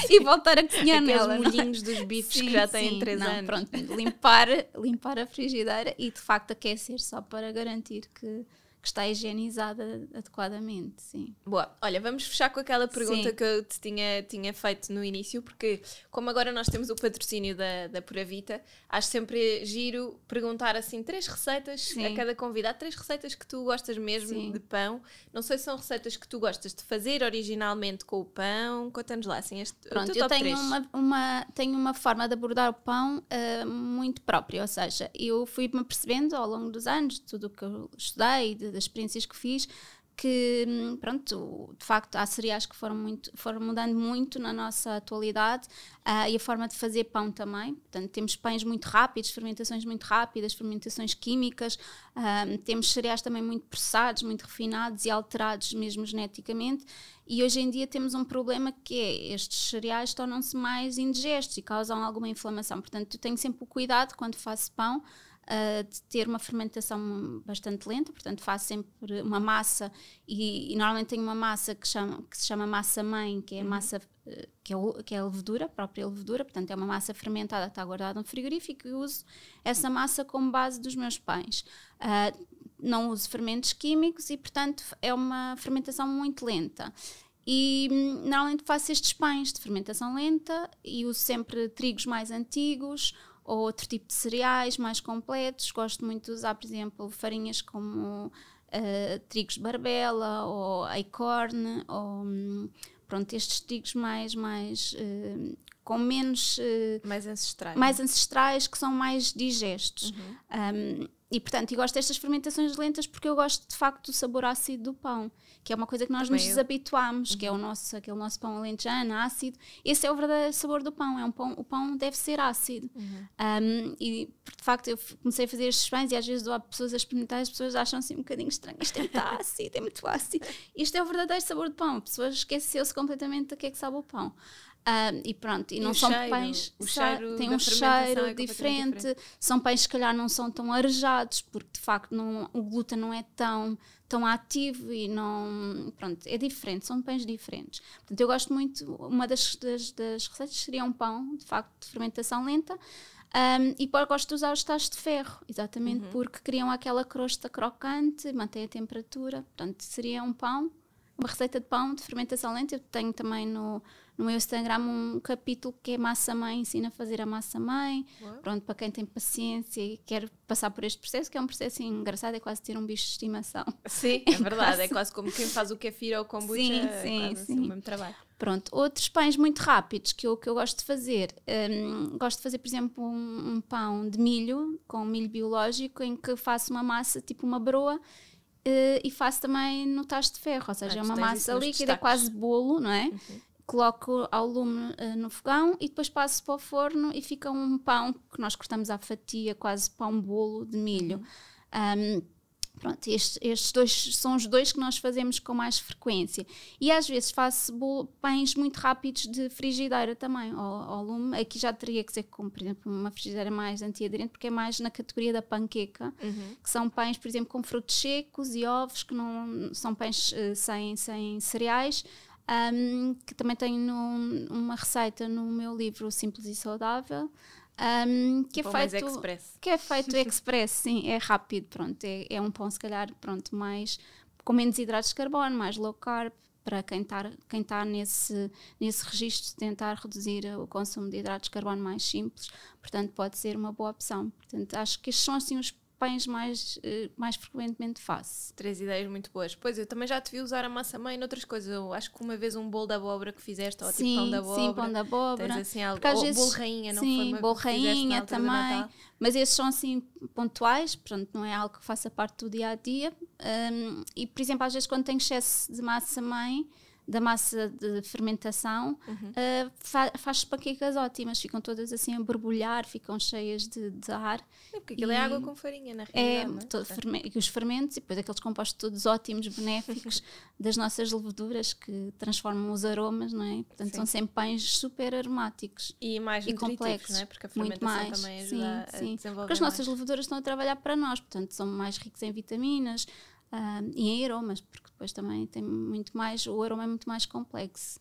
e voltar a cozinhar nela. Aqueles molhinhos dos bifes que já têm 3 anos. Pronto, limpar a frigideira e de facto aquecer só para garantir que está higienizada adequadamente, sim. Boa, olha, vamos fechar com aquela pergunta Sim. que eu te tinha feito no início, porque como agora nós temos o patrocínio da Pura Vita, acho sempre giro perguntar assim 3 receitas Sim. a cada convidado, 3 receitas que tu gostas mesmo Sim. de pão. Não sei se são receitas que tu gostas de fazer originalmente com o pão. Conta-nos lá, assim, Pronto, o teu eu top tenho 3. tenho uma forma de abordar o pão muito própria, ou seja, eu fui-me percebendo ao longo dos anos, de tudo o que eu estudei, das experiências que fiz, que, pronto, de facto há cereais que foram mudando muito na nossa atualidade, e a forma de fazer pão também. Portanto, temos pães muito rápidos, fermentações muito rápidas, fermentações químicas, temos cereais também muito processados, muito refinados e alterados mesmo geneticamente, e hoje em dia temos um problema que é, estes cereais tornam-se mais indigestos e causam alguma inflamação. Portanto, eu tenho sempre o cuidado quando faço pão, de ter uma fermentação bastante lenta, portanto faço sempre uma massa e normalmente tenho uma massa que se chama massa-mãe, que é a massa que é a levedura, a própria levedura, portanto é uma massa fermentada que está guardada no frigorífico e uso essa massa como base dos meus pães. Não uso fermentos químicos e portanto é uma fermentação muito lenta. E normalmente faço estes pães de fermentação lenta e uso sempre trigos mais antigos ou outro tipo de cereais mais completos. Gosto muito de usar, por exemplo, farinhas como trigos de barbela ou acorn, ou pronto, estes trigos com menos... mais ancestrais, que são mais digestos. E portanto, eu gosto destas fermentações lentas porque eu gosto de facto do sabor ácido do pão, que é uma coisa que nós nos desabituámos, que é aquele nosso pão alentejano, ácido. Esse é o verdadeiro sabor do pão, o pão deve ser ácido. E de facto eu comecei a fazer estes pães e às vezes dou a pessoas a experimentar, as pessoas acham assim um bocadinho estranho, isto é muito ácido, é muito ácido. Isto é o verdadeiro sabor do pão, a pessoa esqueceu-se completamente do que é que sabe o pão. E pronto, e não são pães, tem um cheiro diferente, são pães que se calhar não são tão arejados, porque de facto o glúten não é tão ativo e não, pronto, é diferente, são pães diferentes. Portanto, eu gosto muito, uma das receitas seria um pão, de facto, de fermentação lenta, e gosto de usar os tachos de ferro, exatamente porque criam aquela crosta crocante, mantém a temperatura, portanto, seria um pão, uma receita de pão de fermentação lenta. Eu tenho também no meu Instagram um capítulo que é massa-mãe, ensina a fazer a massa-mãe. Pronto, para quem tem paciência e quer passar por este processo, que é um processo engraçado, é quase ter um bicho de estimação. Sim, é verdade, é quase como quem faz o kefir ou o kombucha, é quase o mesmo trabalho. Pronto, outros pães muito rápidos que eu gosto de fazer, por exemplo, um pão de milho, com milho biológico, em que faço uma massa tipo uma broa, e faço também no tacho de ferro, ou seja, é uma massa líquida, é quase bolo, não é? Coloco ao lume no fogão e depois passo para o forno e fica um pão que nós cortamos à fatia, quase pão-bolo de milho. Pronto, estes dois são os dois que nós fazemos com mais frequência. E às vezes faço pães muito rápidos de frigideira também, ao lume. Aqui já teria que ser com, por exemplo, uma frigideira mais antiaderente, porque é mais na categoria da panqueca, que são pães, por exemplo, com frutos secos e ovos, que não são pães sem cereais. Que também tenho uma receita no meu livro Simples e Saudável, que é feito express, sim, é rápido, pronto, é um pão se calhar, pronto, mais com menos hidratos de carbono, mais low carb, para quem está nesse registro de tentar reduzir o consumo de hidratos de carbono mais simples, portanto pode ser uma boa opção. Portanto, acho que estes são assim os pães mais frequentemente faço. 3 ideias muito boas. Pois, eu também já te vi usar a massa-mãe noutras coisas. Eu acho que uma vez um bolo de abóbora que fizeste, ou tipo pão de abóbora. Sim, pão de abóbora. Tens assim algo, ou bolo rainha, não foi? Sim, bolo rainha também. Mas esses são assim pontuais, portanto não é algo que faça parte do dia-a-dia. E, por exemplo, às vezes quando tenho excesso de massa-mãe, da massa de fermentação, faz panquecas ótimas, ficam todas assim a borbulhar, ficam cheias de ar. Porque aquilo é água com farinha, na realidade. E os fermentos, e depois aqueles compostos todos ótimos, benéficos, das nossas leveduras que transformam os aromas, não é? Portanto, são sempre pães super aromáticos e mais complexos, não é? Porque a fermentação também ajuda a desenvolver. Porque as nossas leveduras estão a trabalhar para nós, portanto, são mais ricos em vitaminas, e em aromas, porque depois também tem o aroma é muito mais complexo.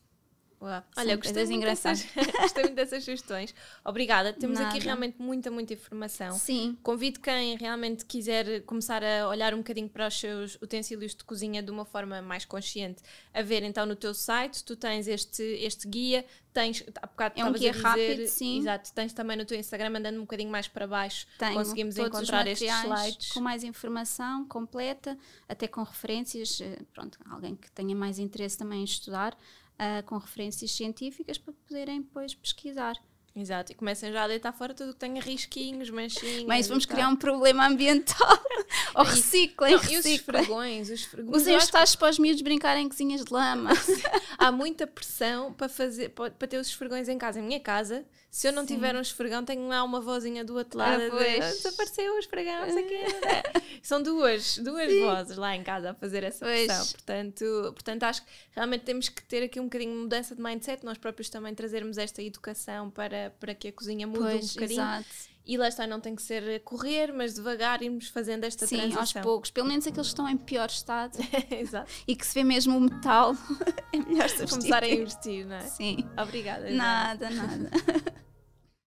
Uau. São Olha, gostei coisas muito, engraçadas. gostei muito dessas sugestões. Obrigada. Temos aqui Nada. realmente muita informação. Sim, Convido quem realmente quiser começar a olhar um bocadinho para os seus utensílios de cozinha de uma forma mais consciente, a ver então no teu site. Tu tens este guia, tens, há bocado é um estavas guia a dizer, rápido, sim. exato, tens também no teu Instagram, andando um bocadinho mais para baixo, Tenho conseguimos todos os encontrar estes materiais slides. com mais informação completa, até com referências, pronto, alguém que tenha mais interesse também em estudar, com referências científicas para poderem depois pesquisar. Exato, e comecem já a deitar fora tudo que tenha risquinhos, manchinhos. Mas vamos e tal. criar um problema ambiental. Ou reciclem, Não, e os reciclem. esfregões, Usem os tachos para os miúdos brincarem em cozinhas de lama. há muita pressão para ter os esfregões em casa. Em minha casa, se eu não tiver um esfregão, tenho lá uma vozinha do outro lado a dizer, desapareceu o esfregão, não sei o quê. São duas vozes lá em casa a fazer essa pressão. Portanto, acho que realmente temos que ter aqui um bocadinho de mudança de mindset, nós próprios também trazermos esta educação para que a cozinha mude um bocadinho. Exato. E lá está, não tem que ser correr, mas devagar irmos fazendo esta Sim, transição. aos poucos. Pelo menos aqueles que estão em pior estado Exato. e que se vê mesmo o metal, é melhor substituir. Começar a investir, não é? Sim. Obrigada. Nada.